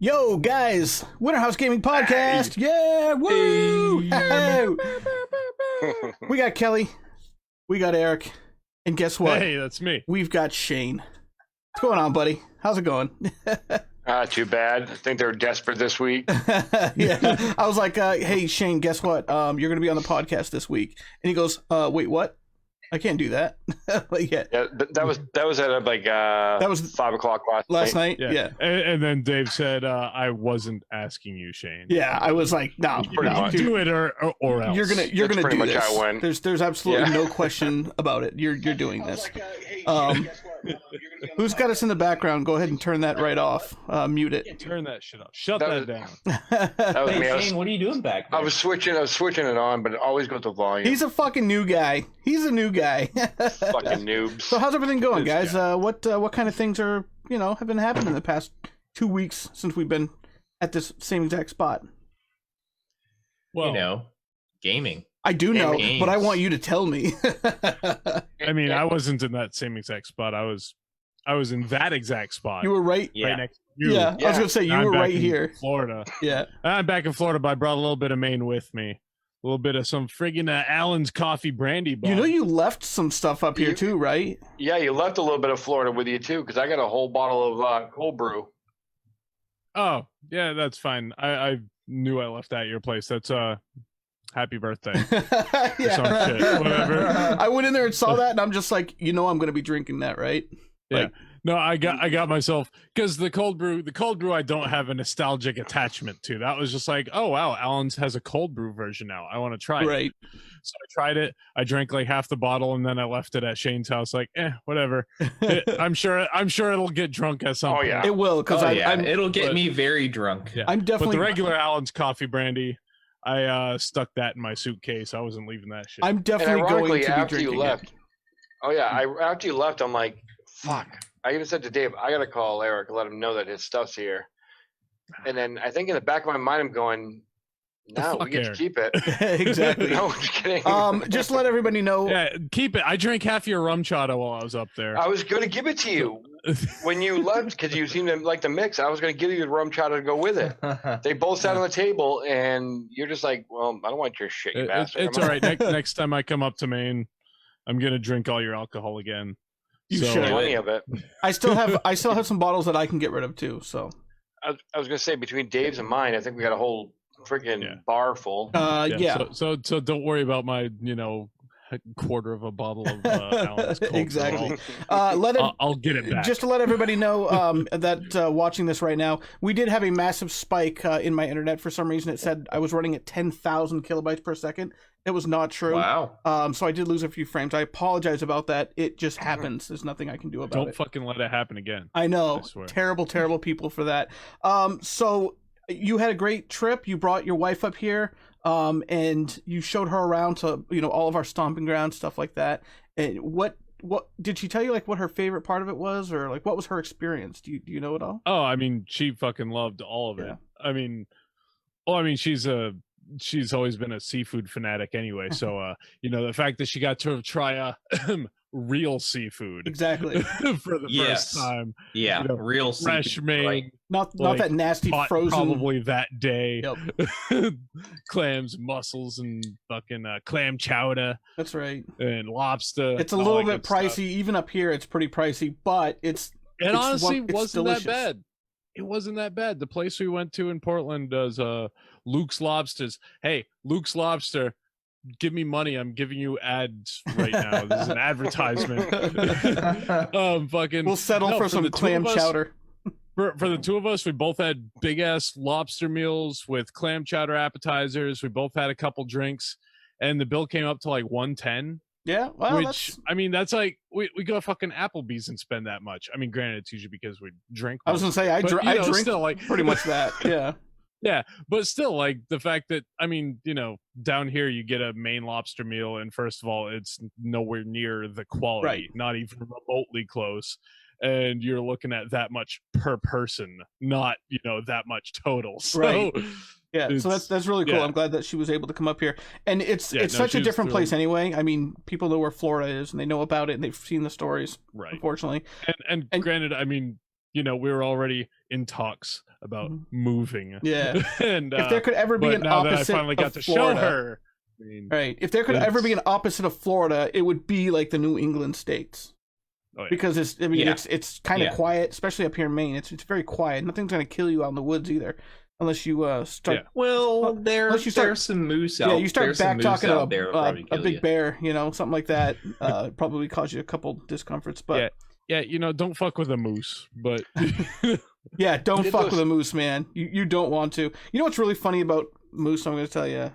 Yo, guys, Winter House Gaming Podcast. Hey. Yeah, woo! Hey. We got Kelly, we got Eric, and guess what? Hey, that's me. We've got Shane. What's going on, buddy? How's it going? Too bad. I think they're desperate this week. Yeah, I was like, hey, Shane, guess what? You're going to be on the podcast this week. And he goes, wait, what? I can't do that. Yeah, that was at like that was 5 o'clock last night. Yeah. And then Dave said, "I wasn't asking you, Shane." Yeah, I was like, no, do it or else. You're gonna pretty do much this. how I win. There's absolutely no question about it. You're doing this. Who's got us in the background? Go ahead and turn that right off. Mute it. Turn that shit off. Shut that down. That was Hey, me. Shane, what are you doing back there? I was switching it on, but it always goes to volume. He's a fucking new guy. He's a new guy. Fucking noobs. So how's everything going, guys? guy. What kind of things are have been happening in the past 2 weeks since we've been at this same exact spot? Well, Gaming. I do know, Games. but I want you to tell me. I mean, I wasn't in that same exact spot. I was in that exact spot. You were right. Yeah. Right next to you. Yeah, I was gonna say you I'm were back right in here. Florida. Yeah. I'm back in Florida, but I brought a little bit of Maine with me. A little bit of some friggin' Allen's coffee brandy. Bug. You know, you left some stuff up here too, right? Yeah, you left a little bit of Florida with you too, because I got a whole bottle of cold brew. Oh, yeah, that's fine. I knew I left that at your place. That's happy birthday. Yeah. Some shit. Whatever. I went in there and saw that, and I'm just like, I'm gonna be drinking that, right? Yeah. Like, No, I got myself, because the cold brew I don't have a nostalgic attachment to. That was just like, oh wow, Allen's has a cold brew version now. I want to try it. right. So I tried it. I drank like half the bottle, and then I left it at Shane's house. Like, whatever. I'm sure it'll get drunk at some Oh, point. yeah. It will, because It'll get but- me very drunk. Yeah. I'm definitely. But the regular Allen's coffee brandy, I stuck that in my suitcase. I wasn't leaving that shit. I'm And definitely going ironically, to be after drinking you left, after you left, I'm like, fuck. I even said to Dave, I gotta call Eric and let him know that his stuff's here. And then I think in the back of my mind, I'm going, no, we get to keep it. Exactly. No, I'm just kidding. Just let everybody know. Yeah, keep it. I drank half your rum chata while I was up there. I was going to give it to you when you left because you seemed to like the mix. I was going to give you the rum chowder to go with it. They both sat on the table, and you're just like, well, I don't want your shit, you bastard. It's all right. Next time I come up to Maine, I'm gonna drink all your alcohol again. You So- should. Plenty of it. I still have some bottles that I can get rid of too. So. I was going to say, between Dave's and mine, I think we got a whole freaking bar full. Yeah. So don't worry about my quarter of a bottle of Allen's Cold Brew. Exactly. I'll get it back. Just to let everybody know that watching this right now, we did have a massive spike in my internet. For some reason, it said I was running at 10,000 kilobytes per second. It was not true. Wow. So I did lose a few frames. I apologize about that. It just happens. There's nothing I can do about Don't it. fucking let it happen again. I know. I swear. Terrible, terrible people for that. So you had a great trip. You brought your wife up here, and you showed her around to all of our stomping grounds, stuff like that. And what did she tell you? Like what her favorite part of it was, or like what was her experience? Do you know it all? Oh, I mean, she fucking loved all of it. Yeah. She's always been a seafood fanatic anyway. So, the fact that she got to try real seafood Exactly. for the first time. Yeah, real Fresh seafood, Maine. like- Not Like, that nasty caught frozen. probably that day. Yep. Clams, mussels, and fucking clam chowder That's right. and lobster. It's a all little that bit good stuff. pricey. Even up here, it's pretty pricey, but it's Honestly, it's wasn't delicious. that bad. It wasn't that bad. The place we went to in Portland does Luke's Lobsters. Hey, Luke's Lobster, give me money. I'm giving you ads right now. This is an advertisement. Fucking. We'll settle for the some two clam of us- chowder. For the two of us, we both had big ass lobster meals with clam chowder appetizers. We both had a couple drinks, and the bill came up to like $110. Yeah, well, Which that's like we go fucking Applebee's and spend that much. I mean, granted, it's usually because we drink. I was gonna say I but, drink still, like pretty much that. Yeah. Yeah, but still, like the fact that down here you get a Maine lobster meal, and first of all, it's nowhere near the quality, Right. not even remotely close. And you're looking at that much per person, not that much total. So, Right. Yeah, so that's really cool. yeah. I'm glad that she was able to come up here, and it's such she a was different place thrilled. anyway. I mean, people know where Florida is, and they know about it, and they've seen the stories. Right. Unfortunately, And granted, I mean, we were already in talks about moving. Yeah. And If there could ever be but an now that I opposite finally of got to Florida, show her. I mean, right? If there could ever be an it's- opposite of Florida, it would be like the New England states. Oh, yeah. Because it's kind of Yeah. quiet, especially up here in Maine. It's very quiet. Nothing's gonna kill you out in the woods either, unless you start. Yeah. Well, unless you start- there's some moose out. Yeah, you start there's some back moose talking out there that'll probably a kill big you. bear, something like that. Probably cause you a couple discomforts, but Yeah, don't fuck with a moose, but yeah, don't Get fuck those- with a moose, man. You don't want to. You know what's really funny about moose? I'm gonna tell you.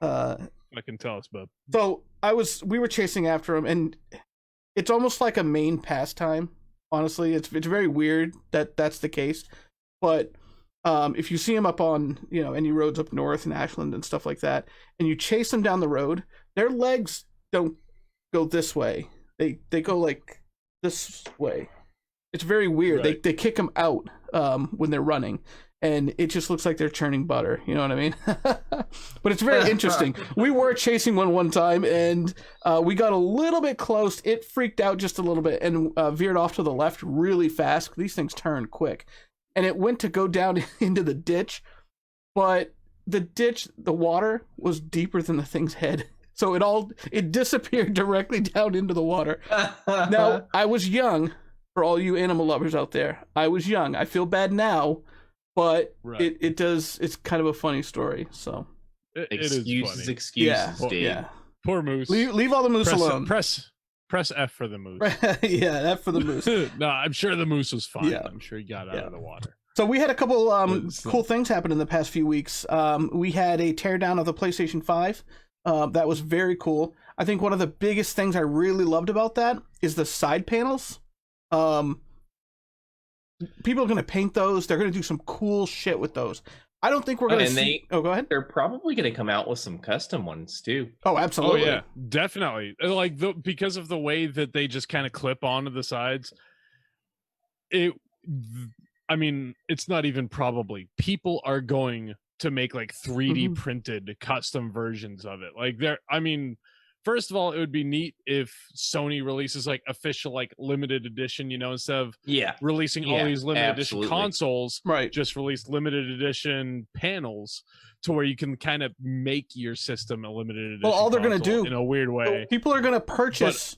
I can tell us, bub. So we were chasing after him, and it's almost like a Maine pastime. Honestly, it's very weird that that's the case. But if you see him up on any roads up north in Ashland and stuff like that, and you chase them down the road, their legs don't go this way. They go like this way. It's very weird. Right. They kick them out when they're running. And it just looks like they're churning butter. You know what I mean? But it's very interesting. We were chasing one time, and we got a little bit close. It freaked out just a little bit and veered off to the left really fast. These things turn quick. And it went to go down into the ditch, but the water was deeper than the thing's head. So it disappeared directly down into the water. Now, I was young, for all you animal lovers out there. I was young. I feel bad now. But Right. it's kind of a funny story. So It is Excuses, funny. excuses, Dave. yeah. Poor moose. Leave all the moose alone. Press F for the moose. Yeah, that for the moose. No, I'm sure the moose was fine. Yeah. I'm sure he got out of the water. So we had a couple So- cool things happen in the past few weeks. We had a teardown of the PlayStation 5. That was very cool. I think one of the biggest things I really loved about that is the side panels. People are going to paint those. They're going to do some cool shit with those. I don't think we're going to see... Oh, go ahead. They're probably going to come out with some custom ones too. Oh, absolutely. Oh yeah, definitely. Like because of the way that they just kind of clip onto the sides. I mean, it's not even probably. People are going to make like 3D printed custom versions of it. Like first of all, it would be neat if Sony releases like official like limited edition, instead of releasing all these limited edition consoles, right? Just release limited edition panels to where you can kind of make your system a limited edition. Well, all they're going to do in a weird way, people are going to purchase.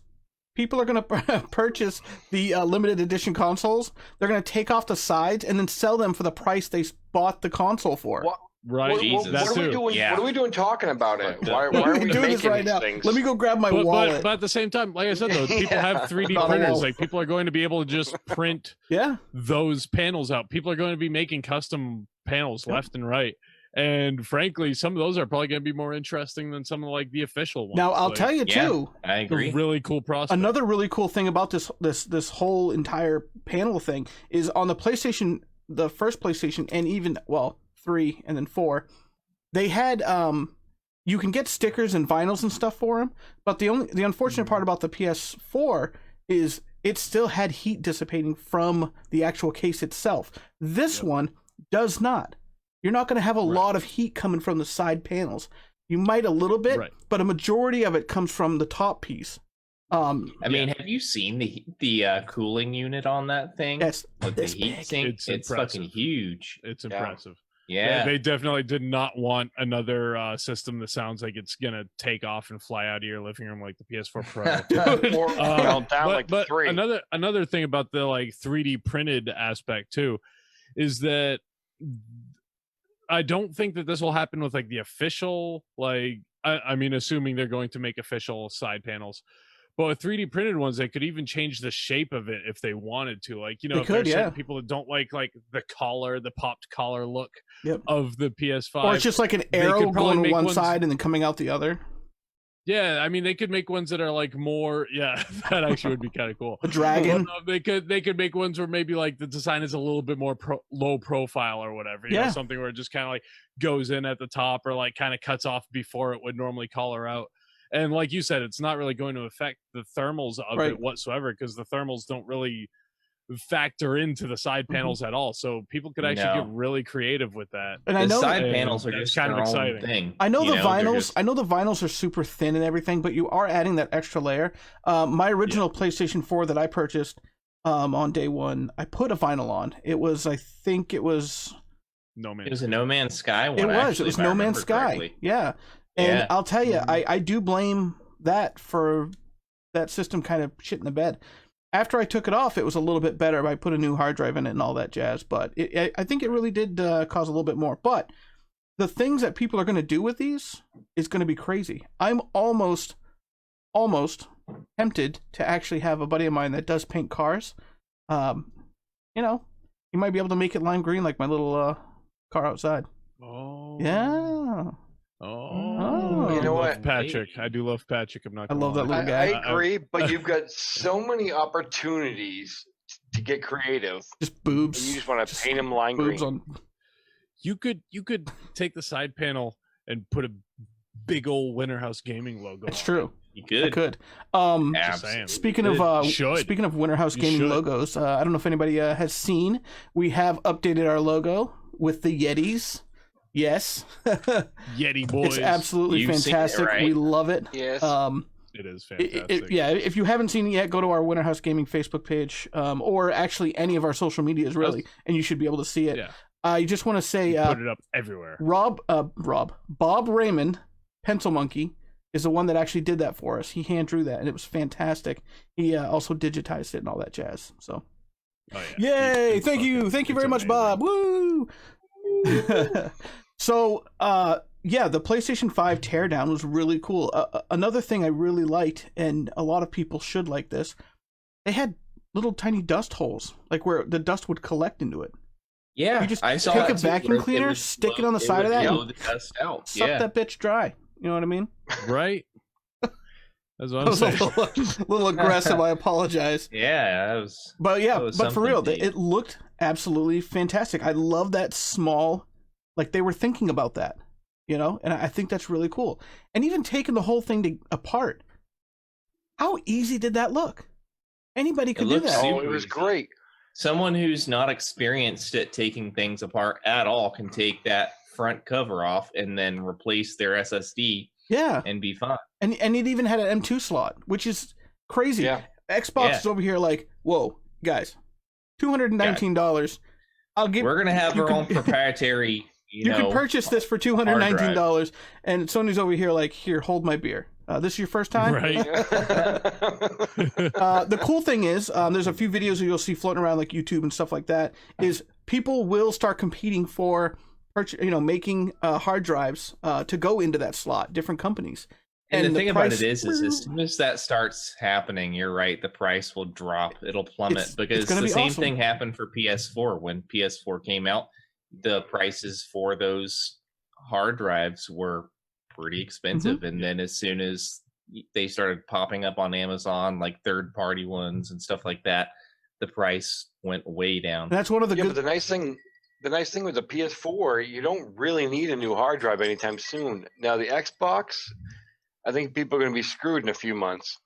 People are going to purchase the limited edition consoles. They're going to take off the sides and then sell them for the price they bought the console for. What? Right, What are we doing? Yeah. What are we doing talking about it? Why are We're we doing making this right these now. things? Let me go grab my wallet. But at the same time, like I said, though, people have 3D Not printers. all. Like people are going to be able to just print Yeah. those panels out. People are going to be making custom panels left and right. And frankly, some of those are probably going to be more interesting than some of like the official ones. Now I'll tell you too. I It's a agree. really cool prospect. Another really cool thing about this whole entire panel thing is on the PlayStation, the first PlayStation, and even 3 and then 4, they had you can get stickers and vinyls and stuff for them. But the unfortunate part about the PS4 is it still had heat dissipating from the actual case itself. This one does not. You're not going to have a lot of heat coming from the side panels. You might a little bit, but a majority of it comes from the top piece. I mean, have you seen the cooling unit on that thing? Yes, With the this heat big. sink? It's It's impressive. fucking huge. It's impressive. Yeah. They definitely did not want another system that sounds like it's gonna take off and fly out of your living room like the PS4 Pro. Or down like the 3. Another thing about the like 3D printed aspect too is that I don't think that this will happen with like the official, like I mean, assuming they're going to make official side panels. But with 3D printed ones, they could even change the shape of it if they wanted to. Like, They if could, there's certain people that don't like the collar, the popped collar look of the PS5. Or it's just like an they arrow could probably going to make one ones- side and then coming out the other. Yeah, I mean, they could make ones that are like more. Yeah, that actually would be kind of cool. A dragon. But, they could make ones where maybe like the design is a little bit more low profile or whatever. You know, something where it just kind of like goes in at the top or like kind of cuts off before it would normally collar out. And like you said, it's not really going to affect the thermals of it whatsoever because the thermals don't really factor into the side panels at all. So people could actually get really creative with that. And the I know side panels are just kind of their own exciting. thing. I know you the vinyls. just- I know the vinyls are super thin and everything, but you are adding that extra layer. My original PlayStation 4 that I purchased, on day one. I put a vinyl on. I think it was No Man. It was a No Man's Sky one. It was. Actually, It was if I No Man's remember Sky. correctly. Yeah. And Yeah. I'll tell you, Mhm. I do blame that for that system kind of shit in the bed. After I took it off, it was a little bit better. I put a new hard drive in it and all that jazz. But I think it really did cause a little bit more. But the things that people are going to do with these is going to be crazy. I'm almost tempted to actually have a buddy of mine that does paint cars. You know, he might be able to make it lime green like my little car outside. Oh. Yeah. Oh. You know I love what? Patrick. I do love Patrick. I'm not. I Gonna love that lie. little guy. I agree, but you've got so many opportunities to get creative. Just boobs. And you just want to paint them lime green. boobs on. You could take the side panel and put a big old Winterhouse Gaming logo. It's on true. You I could. could. it. Just saying. Speaking of Should. speaking of Winterhouse You Gaming should. logos, I don't know if anybody has seen. We have updated our logo with the Yetis. Yes, Yeti boys. it's absolutely You've seen it, fantastic. right? We love it. Yes. It is fantastic. Yeah, if you haven't seen it yet, go to our Winterhouse Gaming Facebook page, or actually any of our social medias, really, and you should be able to see it. Yeah. I just want to say, Put it up everywhere. Bob Raymond, Pencil Monkey, is the one that actually did that for us. He hand drew that, and it was fantastic. He also digitized it and all that jazz. So, Oh, yeah. yay! It's Thank you it's very much, amazing. Bob. Woo! So, yeah, the PlayStation 5 teardown was really cool. Another thing I really liked, and a lot of people should like this, they had little tiny dust holes, like where the dust would collect into it. Yeah, You just I saw take that a too, vacuum where it cleaner, would stick it blow- on the side of would that, blow and the dust out. suck Yeah. that bitch dry. You know what I mean? Right? That's what That I'm was a saying. little aggressive. I apologize. Yeah, that was. But yeah, That was but for something real, deep. it looked absolutely fantastic. I love that small, like they were thinking about that, you know, and I think that's really cool. And even taking the whole thing apart, how easy did that look? Anybody could do looked that. Oh, it was great. Someone who's not experienced at taking things apart at all can take that front cover off and then replace their SSD Yeah, and be fine. and it even had an M2 slot, which is crazy. Yeah. Xbox Yeah. is over here like, whoa, guys, $219. I'll give. We're gonna have you our can- own proprietary. You can purchase this for $219, hard and Sony's over here like, here, hold my beer. This is your first time? Right. The cool thing is, there's a few videos that you'll see floating around like YouTube and stuff like that, is people will start competing for, making hard drives to go into that slot, different companies. And the thing about price- it is as soon as that starts happening, you're right, the price will drop. It'll plummet It's because gonna the be same awesome. thing happened for PS4. When PS4 came out, the prices for those hard drives were pretty expensive. Mm-hmm. And then as soon as they started popping up on Amazon, like third-party ones and stuff like that, the price went way down. And that's one of the Yeah, good. but the nice thing with the PS4, you don't really need a new hard drive anytime soon. Now the Xbox, I think people are going to be screwed in a few months.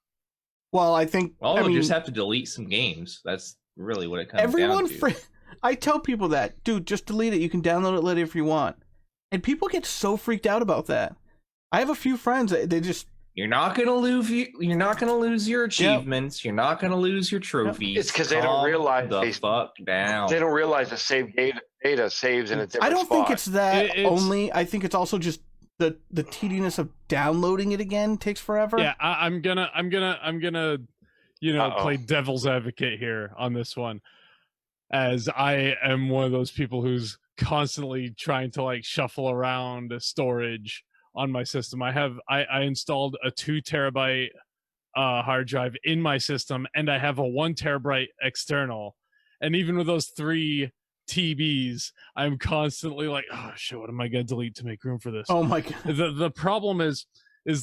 Well, I think. Well, I they'll mean, just have to delete some games. That's really what it comes everyone. down to. I tell people that, dude, just delete it. You can download it later if you want. And people get so freaked out about that. I have a few friends that they just. You're not gonna lose. You're not gonna lose your achievements. You're not gonna lose your trophies. It's 'cause they don't Calm realize the fuck down. They don't realize the saved data saves in a different I don't spot. think it's that It's- only. I think it's also just the tediness of downloading it again takes forever. Yeah, I'm gonna Uh-oh. play devil's advocate here on this one, as I am one of those people who's constantly trying to like shuffle around storage on my system. I installed a 2 terabyte hard drive in my system, and I have a 1 terabyte external, and even with those 3 TBs, I'm constantly like, oh shit, what am I gonna delete to make room for this? Oh my god. The problem is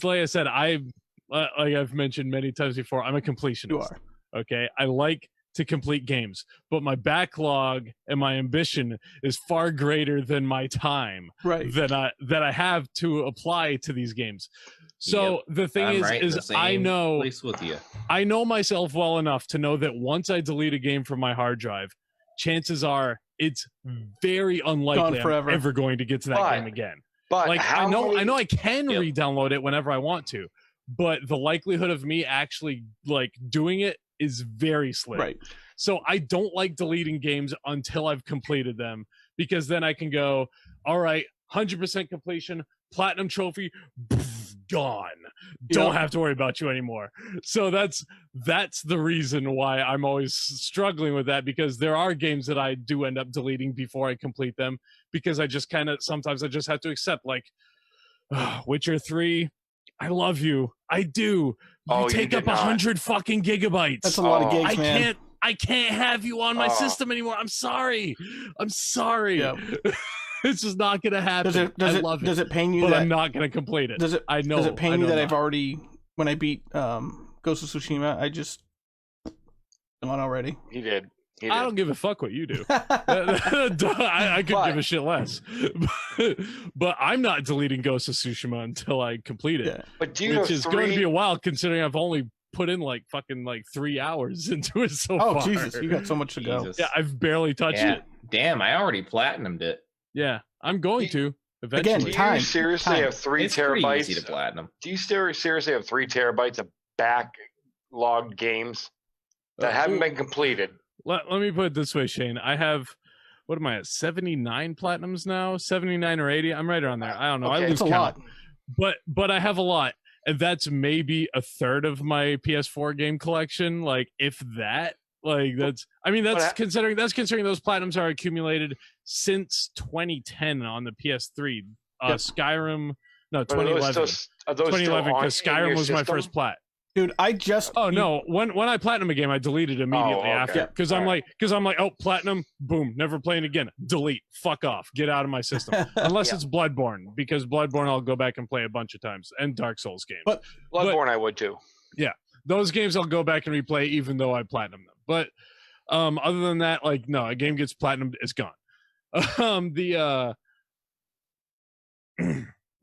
like I said, like I've mentioned many times before, I'm a completionist. You are. Okay, I like to complete games, but my backlog and my ambition is far greater than my time Right. that I have to apply to these games. So Yep. the thing I'm right in the is I same know place with you. I know myself well enough to know that once I delete a game from my hard drive, chances are it's very unlikely I'm forever. ever going to get to that But- game again. But Like how I know many- I can Yep. re-download it whenever I want to, but the likelihood of me actually like doing it is very slim. Right. So I don't like deleting games until I've completed them, because then I can go, all right, 100% completion, platinum trophy, gone. Don't have to worry about you anymore. So that's the reason why I'm always struggling with that, because there are games that I do end up deleting before I complete them, because I just kind of sometimes I just have to accept, like, Witcher 3, I love you, I do. You take up 100 fucking gigabytes. That's a lot of gigs, man. I can't have you on my system anymore. I'm sorry. Yep. It's just not gonna happen. Does it pain you but that I'm not gonna complete it? Does it pain you that I've already, when I beat Ghost of Tsushima, I just gone already? He did. I don't give a fuck what you do. I could give a shit less. But I'm not deleting Ghost of Tsushima until I complete it. Yeah. But do you which is going to be a while, considering I've only put in like 3 hours into it so far. Oh Jesus, you got so much to go. Yeah, I've barely touched it. Damn, I already platinumed it. Yeah, I'm going to eventually. Again, Do you seriously have 3 It's pretty terabytes? easy to platinum. Do you seriously have 3 terabytes of backlogged games that haven't been completed? Let me put it this way, Shane. I have, what am I at, 79 platinums now? 79 or 80? I'm right around there. I don't know. Okay. I lose It's a count. lot. But I have a lot. And that's maybe a third of my PS4 game collection. Like, if that. Like, that's considering those platinums are accumulated since 2010 on the PS3. Skyrim, no, 2011. 2011, because Skyrim was my first plat. Dude, I just no, when I platinum a game, I delete it immediately after, because I'm like, oh, platinum, boom, never playing again, delete, fuck off, get out of my system, unless it's Bloodborne, because Bloodborne I'll go back and play a bunch of times, and Dark Souls games. But Bloodborne I would too. Yeah, those games I'll go back and replay even though I platinum them. But other than that, like, no, a game gets platinumed, it's gone.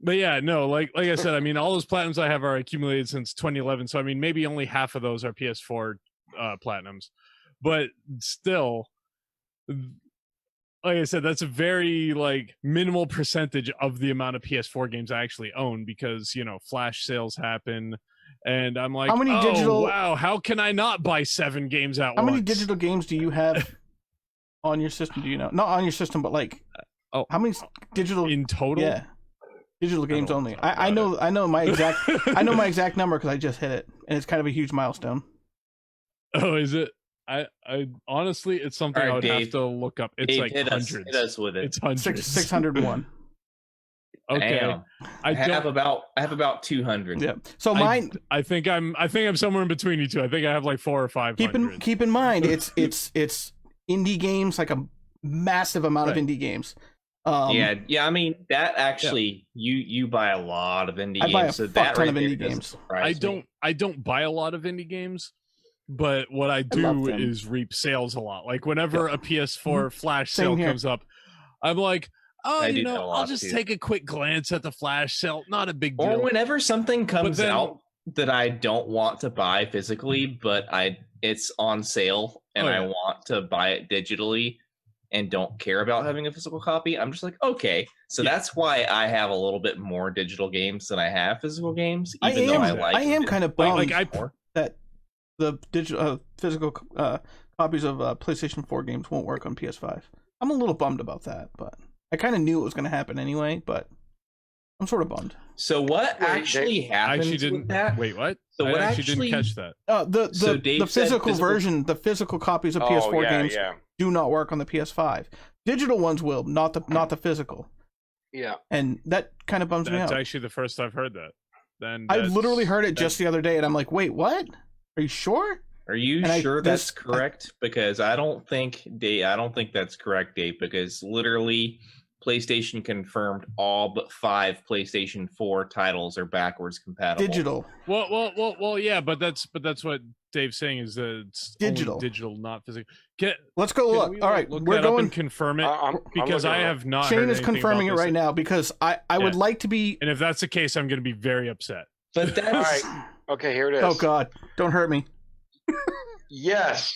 But yeah, no, like I said, I mean, all those platinums I have are accumulated since 2011. So I mean, maybe only half of those are PS4 platinums, but still, like I said, that's a very minimal percentage of the amount of PS4 games I actually own, because flash sales happen, and I'm like, wow, how can I not buy 7 games at once? How many digital games do you have on your system? Do you know? Not on your system, but how many digital in total? Yeah. Digital games only. I know my exact number because I just hit it, and it's kind of a huge milestone. Oh, is it? I honestly, it's something I would have to look up. It's Dave, hundreds. Hit us with it. It's hundreds. 601. Okay. Damn. I have about 200. Yeah. So mine. I think I'm somewhere in between you two. I think I have 400 or 500. Keep in mind, it's indie games, like a massive amount of indie games. Yeah. I mean, that actually, you buy a lot of indie games. I buy a fuck ton of indie games. I don't buy a lot of indie games, but what I do is reap sales a lot. Like, whenever a PS4 flash sale comes up, I'm like, oh, I'll just take a quick glance at the flash sale. Not a big deal. Or whenever something comes out that I don't want to buy physically, but it's on sale and I want to buy it digitally and don't care about having a physical copy, I'm just like, okay. So that's why I have a little bit more digital games than I have physical games. I am kind of bummed that the digital physical copies of PlayStation 4 games won't work on PS5. I'm a little bummed about that, but I kind of knew it was going to happen anyway, but I'm sort of bummed. So what actually happened with that? Wait, what? So I what actually didn't catch that. The physical version, the physical copies of PS4 games do not work on the PS5. Digital ones will, not the physical. Yeah. And that kind of bums me out. That's actually the first I've heard that. I literally heard it just the other day, and I'm like, wait, what? Are you sure? Are you sure that's correct? Because I don't think that's correct, Dave, because literally PlayStation confirmed all but 5 PlayStation 4 titles are backwards compatible. Digital. Well, yeah, but that's what Dave's saying is that it's digital, only digital, not physical. Let's go look. All right, we're going and confirm it because I have not. Shane is confirming it right now because I would like to be. And if that's the case, I'm going to be very upset. But that's all right. Okay, here it is. Oh God, don't hurt me. Yes,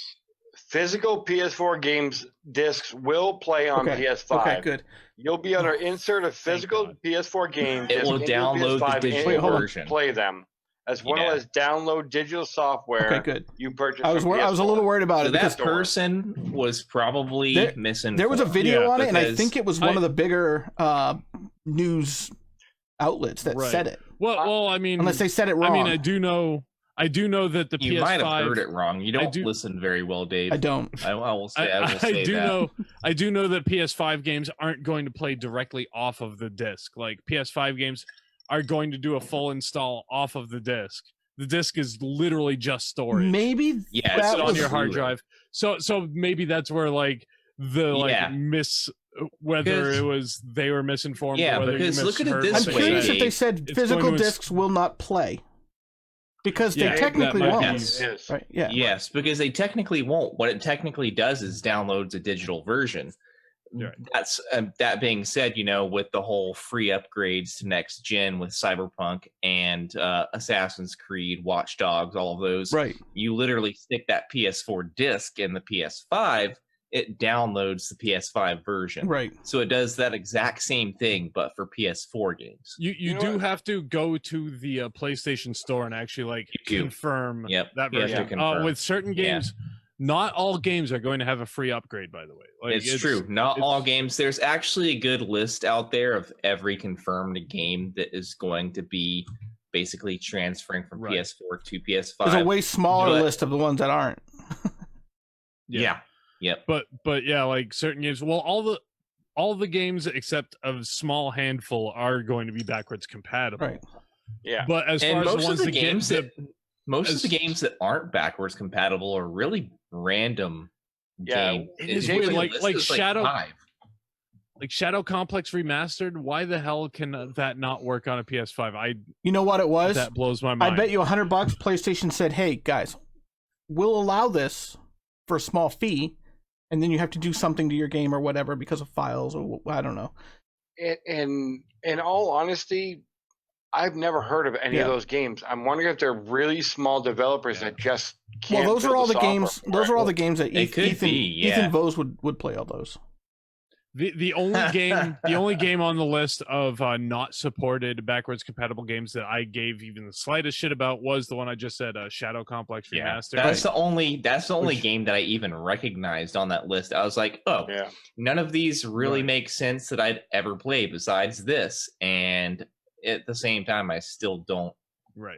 physical PS4 games discs will play on PS5. Okay, good. You'll be able to insert a physical PS4 game. It will download the digital version. Play them. as well as download digital software. Okay, good. You purchase. I was a little worried about it because that person was probably misinformed. There was a video on it, and I think it was one of the bigger news outlets that said it. Well, I mean, unless they said it wrong. I mean, I do know that the you PS5. might have heard it wrong. You don't listen very well, Dave. I don't. I will say. I do know that PS5 games aren't going to play directly off of the disc. Like PS5 games are going to do a full install off of the disc. The disc is literally just storage. Maybe it's on your hard drive. So maybe that's where like the whether it was they were misinformed. Yeah, or whether because look at it this I'm way. curious if they said physical discs will not play. Because they technically won't. Yes. Right? Yeah. Yes, because they technically won't. What it technically does is downloads a digital version. Right. That's that being said, with the whole free upgrades to next gen with Cyberpunk and Assassin's Creed, Watch Dogs, all of those. Right. You literally stick that PS4 disc in the PS5. It downloads the PS5 version. Right. So it does that exact same thing, but for PS4 games. You do have to go to the PlayStation Store and actually confirm that version. Confirm. With certain games, not all games are going to have a free upgrade, by the way. It's true. Not all games. There's actually a good list out there of every confirmed game that is going to be basically transferring from PS4 to PS5. There's a way smaller list of the ones that aren't. Yeah. Yep. But yeah, like certain games. Well, all the games except a small handful are going to be backwards compatible. Right. Yeah. But as far as most of the games that aren't backwards compatible are really random. Yeah, it is weird. Like Shadow. Like Shadow Complex Remastered. Why the hell can that not work on a PS5? You know what it was? That blows my mind. I bet you $100. PlayStation said, "Hey guys, we'll allow this for a small fee." And then you have to do something to your game or whatever because of files or I don't know. And in all honesty, I've never heard of any of those games. I'm wondering if they're really small developers that just can't. Well, those are all the games. Those are all the games that Ethan Vose would play all those. The only game on the list of not supported backwards compatible games that I gave even the slightest shit about was the one I just said, Shadow Complex Remastered. That's the only game that I even recognized on that list. I was like, none of these really make sense that I'd ever play besides this. And at the same time, I still don't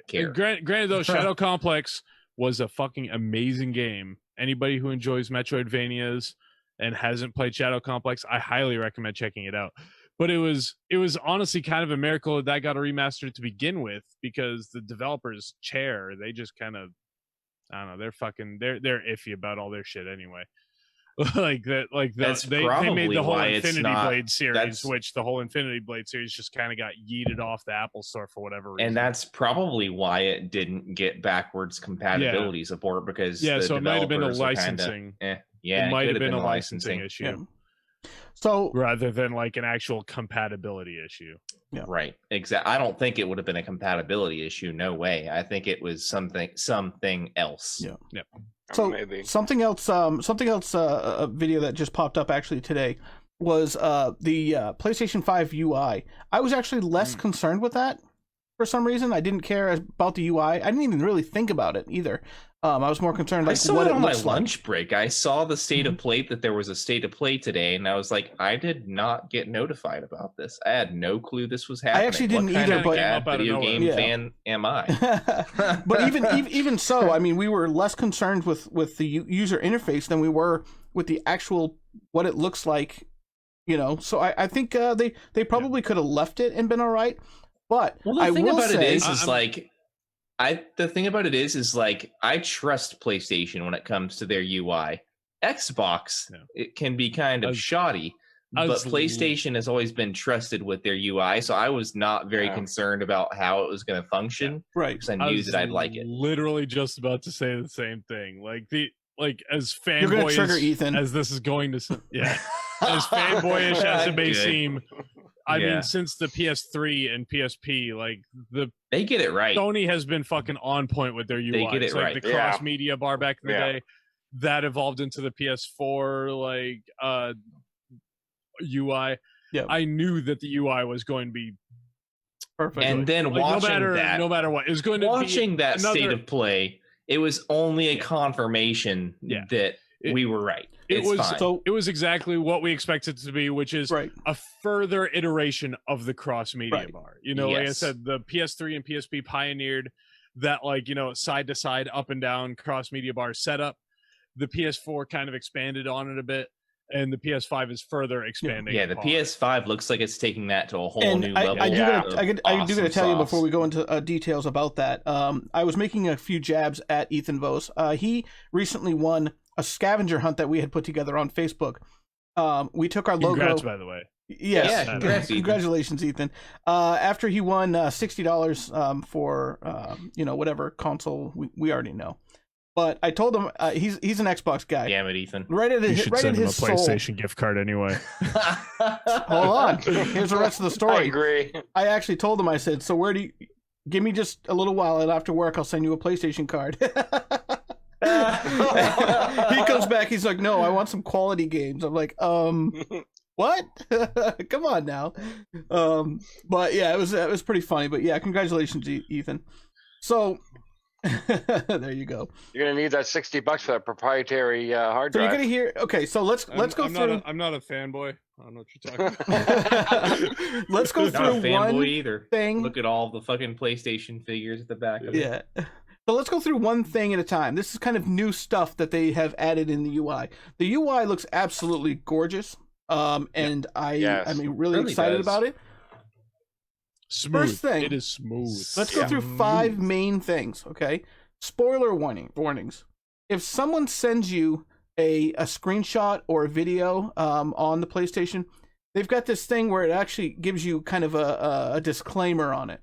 care. Granted, though, Shadow Complex was a fucking amazing game. Anybody who enjoys Metroidvanias and hasn't played Shadow Complex, I highly recommend checking it out. But it was honestly kind of a miracle that got a remaster to begin with, because the developers they just kind of, I don't know, they're iffy about all their shit anyway. They made the whole Infinity Blade series, which the whole Infinity Blade series just kind of got yeeted off the Apple Store for whatever reason. And that's probably why it didn't get backwards compatibility support, because so it might have been a licensing. It might have been a licensing issue. Yeah. So rather than like an actual compatibility issue. Yeah. Right. Exactly. I don't think it would have been a compatibility issue. No way. I think it was something else. Yeah. Yep. So maybe something else. A video that just popped up actually today was the PlayStation 5 UI. I was actually less concerned with that for some reason. I didn't care about the UI. I didn't even really think about it either. I was more concerned like what it looks like. Lunch break. I saw the state of play that there was a state of play today, and I was like, I did not get notified about this. I had no clue this was happening. I actually didn't either. But video game fan am I? But even so, I mean, we were less concerned with the user interface than we were with the actual what it looks like. So I think they probably could have left it and been all right. But the thing about it is I trust PlayStation when it comes to their UI. Xbox, it can be kind of shoddy, but PlayStation has always been trusted with their UI, so I was not very concerned about how it was going to function. Right, because I knew that I'd like it. Literally, just about to say the same thing. As fanboyish as this is going to, as fanboyish as it may seem. I mean, since the PS3 and PSP, they get it right. Sony has been fucking on point with their UI. They get it right. The cross media bar back in the day, that evolved into the PS4 UI. Yeah. I knew that the UI was going to be Perfect. And then like, watching no matter what, it's going to watching be that state of play, it was only a confirmation that we were right. It was exactly what we expected it to be, which is a further iteration of the cross media bar. You know, like I said, the PS3 and PSP pioneered that, like, you know, side to side, up and down cross media bar setup. The PS4 kind of expanded on it a bit, and the PS5 is further expanding. Yeah, the PS5 looks like it's taking that to a whole new level. I do gotta tell you before we go into details about that. I was making a few jabs at Ethan Vos. He recently won a scavenger hunt that we had put together on Facebook. We took our logo. Congrats, by the way. Yes, yeah, congrats, congratulations, Ethan. After he won $60 for whatever console we already know. But I told him he's an Xbox guy. Damn it, Ethan! You should send him a PlayStation gift card anyway. Hold on. Here's the rest of the story. I agree. I actually told him. I said, "So where do you give me just a little while, and after work, I'll send you a PlayStation card." He comes back. He's like, "No, I want some quality games." I'm like, what? Come on now. But yeah, it was pretty funny. But yeah, congratulations, Ethan. So. There you go. You're gonna need that $60 for that proprietary hard drive. So you're gonna hear. Okay, so let's go through. I'm not a fanboy. I don't know what you're talking about. Let's go through one either. thing. Look at all the fucking PlayStation figures at the back of it. Yeah. So let's go through one thing at a time. This is kind of new stuff that they have added in the UI. The UI looks absolutely gorgeous. And I'm really excited about it. Smooth. First thing, it is smooth. Let's go through 5 main things, okay? Spoiler warnings. If someone sends you a screenshot or a video on the PlayStation, they've got this thing where it actually gives you kind of a disclaimer on it.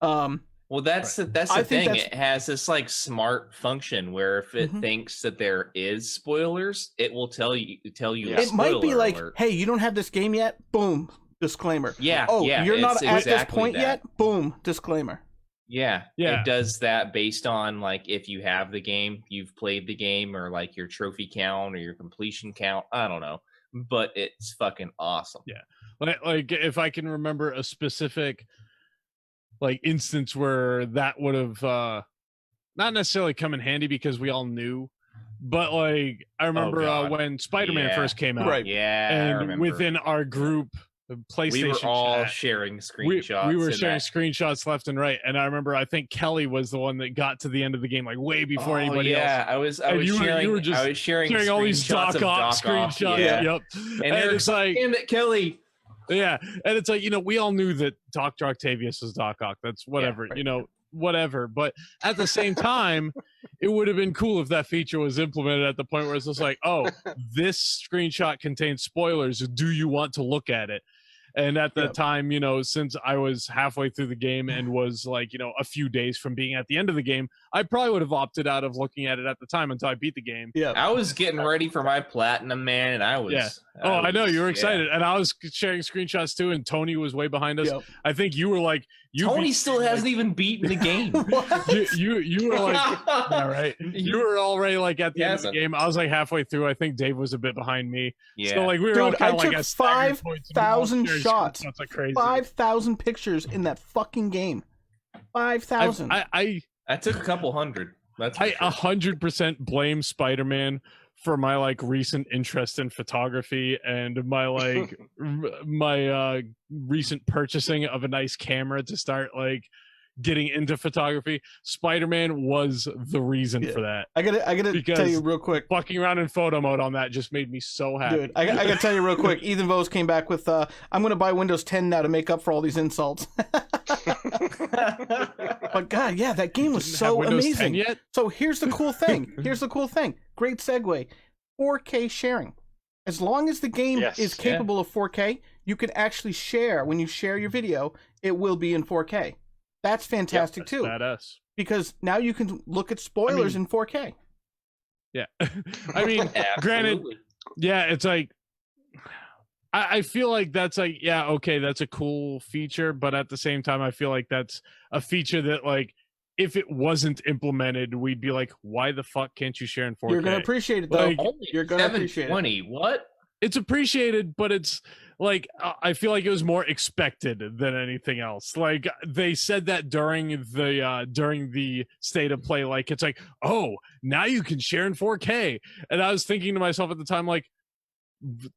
Well, that's the thing. It has this like smart function where if it thinks that there is spoilers, it will tell you. It might be like, "Hey, you don't have this game yet." Boom. Disclaimer. Yeah. Oh, yeah, you're not at this point yet? Boom. Disclaimer. Yeah. It does that based on like if you have the game, you've played the game, or like your trophy count or your completion count. I don't know. But it's fucking awesome. Yeah. Like if I can remember a specific like instance where that would have not necessarily come in handy because we all knew. But like I remember when Spider-Man first came out. Right. Yeah. And within our group PlayStation we were all chat, sharing screenshots. We were sharing screenshots left and right, and I remember I think Kelly was the one that got to the end of the game like way before anybody else. Yeah, I was sharing all these Doc Ock screenshots. Yeah. Yep. And it's like, damn it, Kelly. Yeah, and it's like, we all knew that Dr. Octavius was Doc Ock. That's whatever, whatever. But at the same time, it would have been cool if that feature was implemented at the point where it's just like, oh, this screenshot contains spoilers. Do you want to look at it? And at the time, since I was halfway through the game and was like, a few days from being at the end of the game, I probably would have opted out of looking at it at the time until I beat the game. Yeah, I was getting ready for my platinum, man, and I was. Yeah. I know you were excited, and I was sharing screenshots too. And Tony was way behind us. Yep. I think you were like, Tony still hasn't even beaten the game. you were like, yeah, right. You were already like at the end of the game. I was like halfway through. I think Dave was a bit behind me. Yeah. So like we were all kind of like a 5,000 shots, like crazy. 5,000 pictures in that fucking game. 5,000. I took a couple hundred. That's 100% blame Spider-Man for my like recent interest in photography and my like my recent purchasing of a nice camera to start like getting into photography. Spider-Man was the reason for that. I gotta tell you real quick. Fucking around in photo mode on that just made me so happy. Dude, I gotta tell you real quick. Ethan Vos came back with I'm gonna buy Windows 10 now to make up for all these insults. But God, yeah, that game was so amazing. Yet? So here's the cool thing. Great segue. 4K sharing. As long as the game is capable of 4K, you can actually share. When you share your video, it will be in 4K. That's fantastic too. Badass. Because now you can look at spoilers in 4K. Yeah. I mean, granted, it's like I feel like that's like, that's a cool feature, but at the same time, I feel like that's a feature that like if it wasn't implemented, we'd be like, why the fuck can't you share in 4K? You're gonna appreciate it though. Like, you're gonna appreciate it. What? It's appreciated, but it's I feel like it was more expected than anything else. Like they said that during the state of play, like it's like, oh, now you can share in 4K. And I was thinking to myself at the time, like,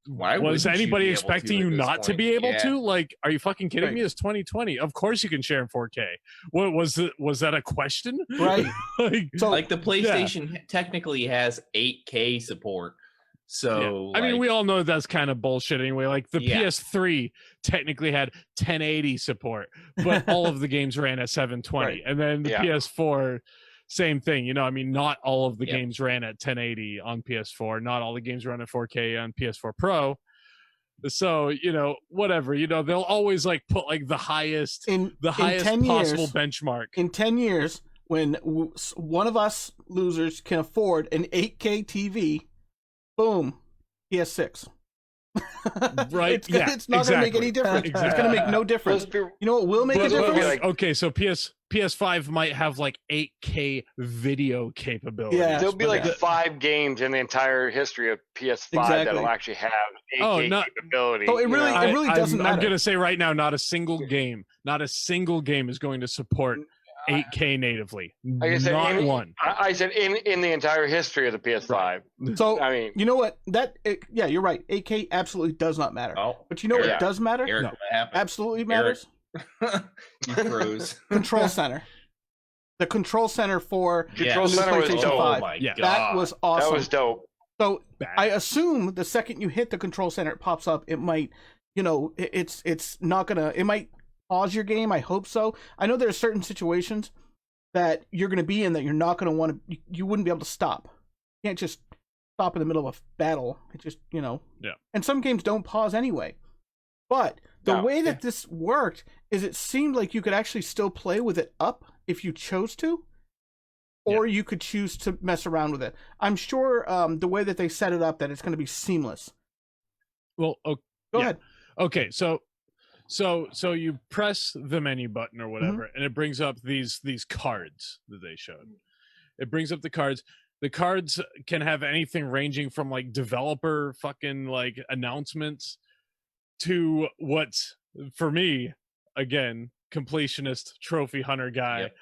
why was wouldn't you anybody be able expecting to you at this not to point? be able Yeah. to? Like, are you fucking kidding Right. me? It's 2020. Of course you can share in 4K. What was it? Was that a question? Right. like, So Like the PlayStation technically has 8K support. So I mean, like, we all know that's kind of bullshit anyway. Like the Yeah. PS3 technically had 1080 support, but all of the games ran at 720. Right. And then the Yeah. PS4, same thing. You know, I mean, not all of the Yep. games ran at 1080 on PS4. Not all the games run at 4K on PS4 Pro. So, you know, whatever. You know, they'll always like put like the highest in 10 possible years, benchmark. in 10 years, when one of us losers can afford an 8K TV, boom, PS6. Right, It's, yeah, it's not going to make exactly. any difference. It's Exactly. going to make no difference. Those people- You know what will make a But- difference? like- okay, so PS5 might have like 8K video capabilities. Yeah. There'll be but like the- 5 games in the entire history of PS5 Exactly. that'll actually have 8K Oh, no. capability. So it you really- know? it really doesn't I'm matter. gonna say right now, not a single game is going to support 8K natively. Like I said, Not one. I said in the entire history of the PS5. So I mean, you know what? Yeah, you're right. 8K absolutely does not matter. oh, But you know what Yeah. does matter? Eric, No. what happened? Absolutely matters. You froze. Control center. The control center for Control the Center was PlayStation dope. 5. Oh my Yeah. god. That was awesome. that was dope. So Bad. I assume the second you hit the control center, it pops up. It might, you know, it's not gonna. It might pause your game. I hope so. I know there are certain situations that you're gonna be in that you're not gonna want to. You wouldn't be able to stop. You can't just stop in the middle of a battle. It just, you know. Yeah. And some games don't pause anyway. But the No. way that this worked is it seemed like you could actually still play with it up if you chose to. Or you could choose to mess around with it. I'm sure the way that they set it up that it's going to be seamless. Well, Go Yeah. ahead. okay, so you press the menu button or whatever, and it brings up these cards that they showed. It brings up the cards. The cards can have anything ranging from like developer fucking like announcements to what's, for me, again, completionist trophy hunter guy. Yep.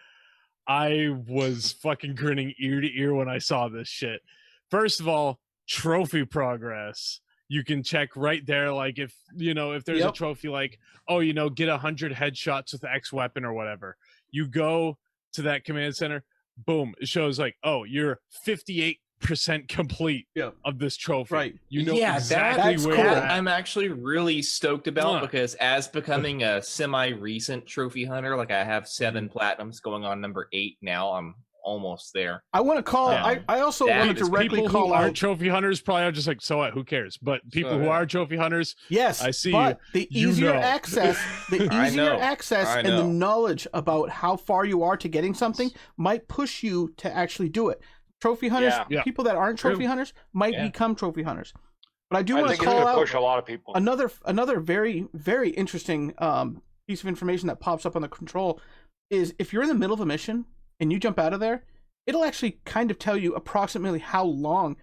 I was fucking grinning ear to ear when I saw this shit. First of all, trophy progress. You can check right there, like if there's a Yep. trophy like, oh, get 100 headshots with X weapon or whatever. You go to that command center, boom, it shows like, oh, you're 58% complete Yeah. of this trophy. Right. You know Yeah, exactly that's where cool. you're That at. I'm actually really stoked about Huh. because as becoming a semi-recent trophy hunter, like I have 7 Mm-hmm. platinums going on number 8 now. I'm almost there. I want to call. Yeah. I also That want to is directly People call who out. aren't trophy hunters probably are just like, so what? Who cares? But people who yeah. are trophy hunters, Yes, I see but the you easier know. access, I and the know. knowledge about how far you are to getting something might push you to actually do it. Trophy hunters, Yeah. people that aren't trophy True. hunters, might Yeah. become trophy hunters. But I do I want think to it's call going to out push a lot of people. another very, very interesting piece of information that pops up on the control is if you're in the middle of a mission and you jump out of there, it'll actually kind of tell you approximately how long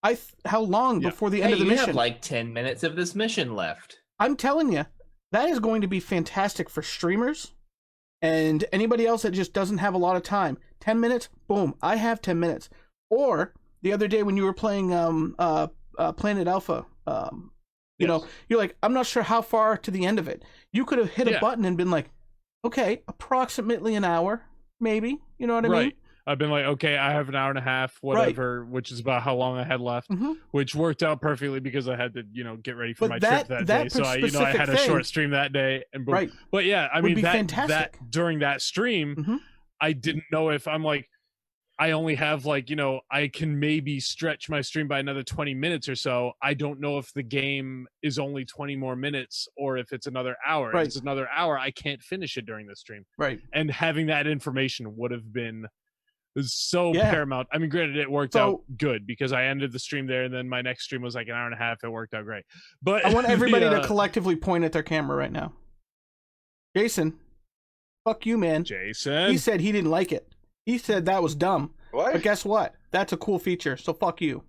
Yeah. before the end Hey, of the you mission. have like 10 minutes of this mission left. I'm telling you, that is going to be fantastic for streamers and anybody else that just doesn't have a lot of time. 10 minutes, boom, I have 10 minutes. Or the other day when you were playing Planet Alpha, you know, you're like, I'm not sure how far to the end of it. You could have hit a Yeah. button and been like, okay, approximately an hour, maybe. You know what I mean? right. I've been like, okay, I have an hour and a half, whatever, which is about how long I had left, Mhm. which worked out perfectly because I had to, get ready for But my that- trip that that day. So I specific had a thing- short stream that day, and boom. Right. But yeah, I Would mean be that fantastic. during that stream, Mhm. I didn't know if I'm like, I only have like, I can maybe stretch my stream by another 20 minutes or so. I don't know if the game is only 20 more minutes or if it's another hour. Right. If it's another hour, I can't finish it during the stream. Right. And having that information would have been so Yeah. paramount. I mean, granted, it worked So- out good because I ended the stream there, and then my next stream was like an hour and a half. It worked out great. But I want everybody the, to collectively point at their camera right now. Jason, fuck you, man. Jason. He said he didn't like it. He said that was dumb. What? But guess what? That's a cool feature, so fuck you.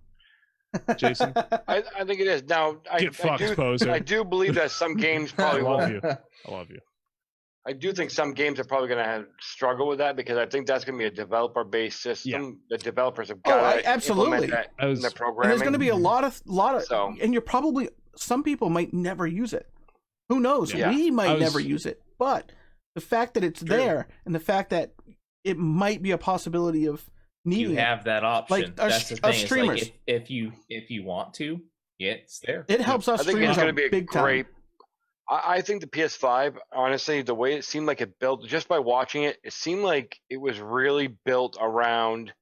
Jason? I think it is. Now, Get fucked, poser. I do believe that some games I probably love will. you. I love you. I do think some games are probably going to struggle with that because I think that's going to be a developer-based system. The developers have got to absolutely. implement that in the programming. And there's going to be a lot of, So- and you're probably, some people might never use it. Who knows? Yeah. We might never use it. But the fact that it's there and the fact that it might be a possibility of needing You have that option. Like, That's the us thing. streamers. It's like if you want to, yeah, it's there. it helps us I think streamers it's going to out be a big great. time. I think the PS5, honestly, the way it seemed like it built, just by watching it, it seemed like it was really built around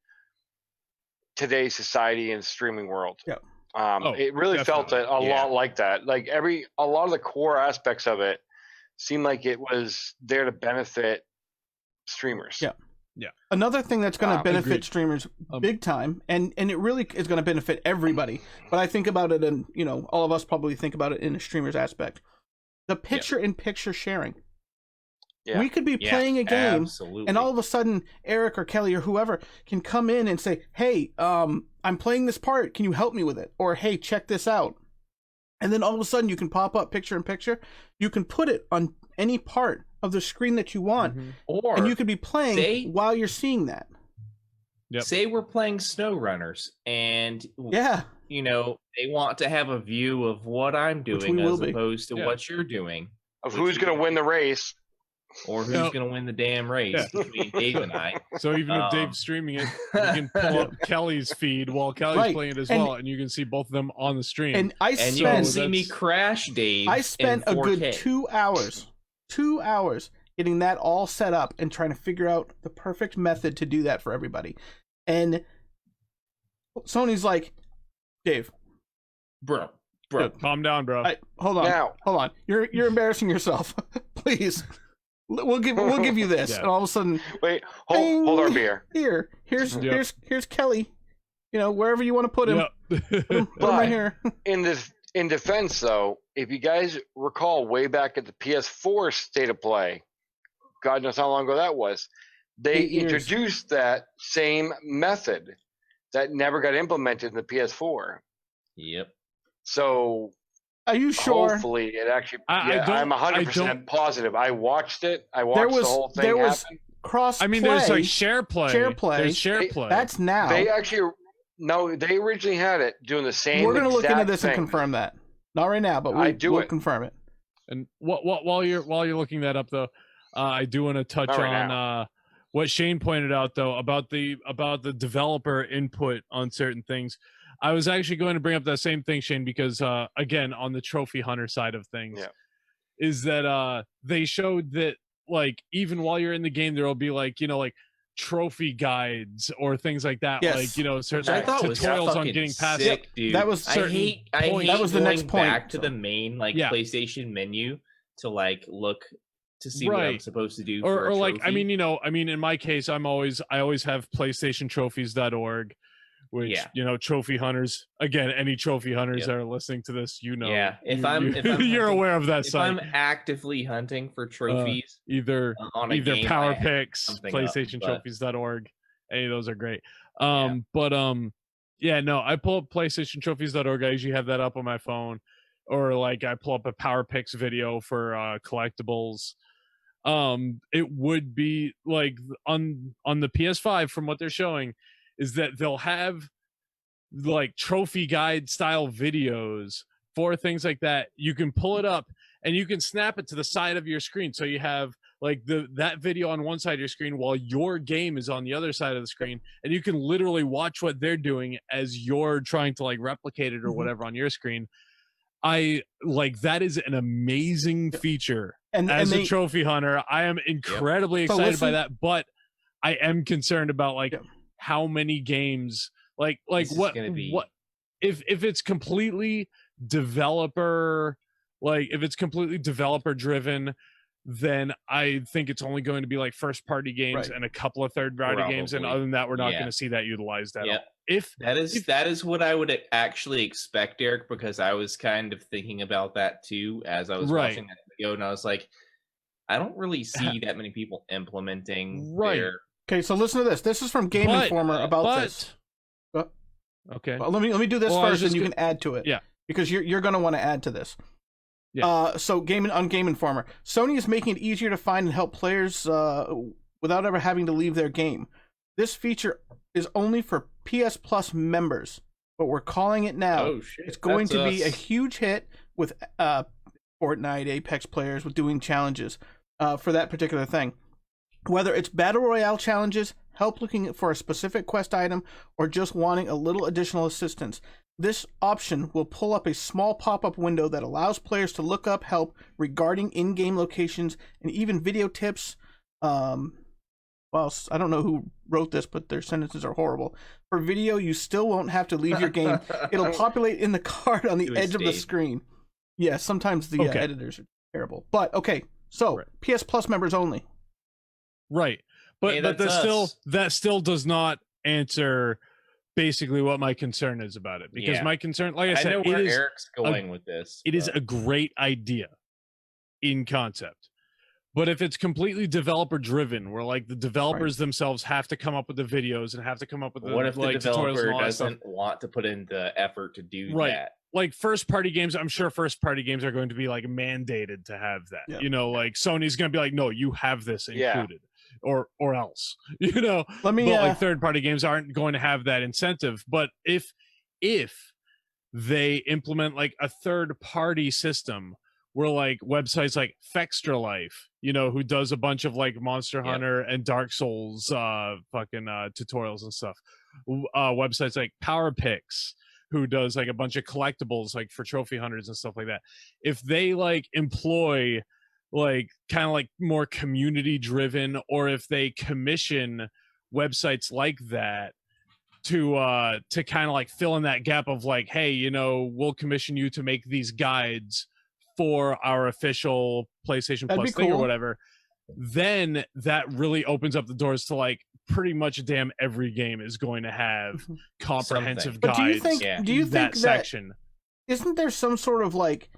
today's society and streaming world. Yeah. It really felt definitely. a lot like that. Like a lot of the core aspects of it seemed like it was there to benefit streamers. Yeah. Another thing that's going to benefit agreed. streamers big time, and it really is going to benefit everybody. But I think about it, and all of us probably think about it in a streamer's aspect. The picture-in-picture sharing. Yeah. We could be playing a game, absolutely. and all of a sudden, Eric or Kelly or whoever can come in and say, "Hey, I'm playing this part. Can you help me with it?" Or, "Hey, check this out." And then all of a sudden, you can pop up picture-in-picture. You can put it on any part of the screen that you want, or and you could be playing while you're seeing that. Yep. Say we're playing SnowRunners, and Yeah. they want to have a view of what I'm Which doing we will as be. opposed to Yeah. what you're doing, Of who's going to win the race. or who's No. going to win the damn race between Dave and I. So even if Dave's streaming it, you can pull up Kelly's feed while Kelly's playing it as well, and you can see both of them on the stream. And I And you can spent see me crash Dave. I spent in a good 4K. 2 hours getting that all set up and trying to figure out the perfect method to do that for everybody. And Sony's like, "Dave, bro. Calm down, bro. hold on. You're embarrassing yourself. Please, we'll give you this." Yeah. And all of a sudden, Wait, hold our beer. Here's Kelly. Wherever you want to put him, Yep. put him right here. In defense, though, if you guys recall way back at the PS4 State of Play, God knows how long ago that was, they 8 years. introduced that same method that never got implemented in the PS4. Yep. So Are you sure? hopefully it actually. I don't- I'm 100% positive. I watched it. I watched the whole thing happen. Cross. I mean, there's like share play. There's share play. That's now. They actually they originally had it doing the same. We're gonna look into this thing. and confirm that. Not right now, but we'll confirm it. And while you're looking that up though, I do want to touch Not right on what Shane pointed out though about the developer input on certain things. I was actually going to bring up that same thing, Shane, because again, on the trophy hunter side of things, is that they showed that like even while you're in the game, there will be like trophy guides or things like that. Yes. Like certain I thought was tutorials on fucking getting past sick, dude. That was I hate that was the going next point. back to the main PlayStation menu to like look to see what I'm supposed to do. Or like I mean in my case I always have PlayStationTrophies.org, which trophy hunters, again, any trophy hunters that are listening to this, if I'm you're aware of that site. I'm actively hunting for trophies, either on a game, Power Picks, PlayStationTrophies.org, any of those are great. I pull up PlayStationTrophies.org. I usually have that up on my phone, or like I pull up a Power Picks video for collectibles. It would be like on the PS5 from what they're showing is that they'll have like trophy guide style videos for things like that. You can pull it up and you can snap it to the side of your screen. So you have like that video on one side of your screen while your game is on the other side of the screen. And you can literally watch what they're doing as you're trying to like replicate it or whatever on your screen. I like that is an amazing feature. And a trophy hunter, I am incredibly excited by that, but I am concerned about like how many games like what if it's completely developer driven, then I think it's only going to be like first party games and a couple of third party games, and other than that we're not going to see that utilized at all. If that is what I would actually expect, Eric, because I was kind of thinking about that too as I was watching that video, and I was like, I don't really see that many people implementing their... Okay, so listen to this. This is from Game Informer about this. Okay. Well, let me do this first, and you can add to it. Yeah. Because you're going to want to add to this. Yeah. So on Game Informer, Sony is making it easier to find and help players without ever having to leave their game. This feature is only for PS Plus members, but we're calling it now. Oh shit! It's going to be a huge hit with Fortnite, Apex players with doing challenges for that particular thing. Whether it's Battle Royale challenges, help looking for a specific quest item, or just wanting a little additional assistance, this option will pull up a small pop-up window that allows players to look up help regarding in-game locations and even video tips. Well, I don't know who wrote this, but their sentences are horrible. For video, you still won't have to leave your game. It'll populate in the card on the edge of the screen. Yeah, sometimes the editors are terrible. But, okay, so PS Plus members only. Right. But that still does not answer basically what my concern is about it. Because my concern, like I said, know where Eric's going with this. It is a great idea in concept. But if it's completely developer driven, where like the developers themselves have to come up with the videos and have to come up with the what if the developer doesn't stuff, want to put in the effort to do that? Like first party games, I'm sure first party games are going to be like mandated to have that. Yeah. You know, like Sony's going to be like, no, you have this included. Or else, you know. But like third party games aren't going to have that incentive. But if they implement like a third party system where like websites like Fextra Life, you know, who does a bunch of like Monster Hunter and Dark Souls tutorials and stuff, websites like Power Picks, who does like a bunch of collectibles like for trophy hunters and stuff like that, if they like employ like kind of like more community driven, or if they commission websites like that to kind of like fill in that gap of like, hey, you know, we'll commission you to make these guides for our official PlayStation Plus thing or whatever, then that really opens up the doors to like pretty much damn every game is going to have comprehensive guides. But do you think that section, isn't there some sort of like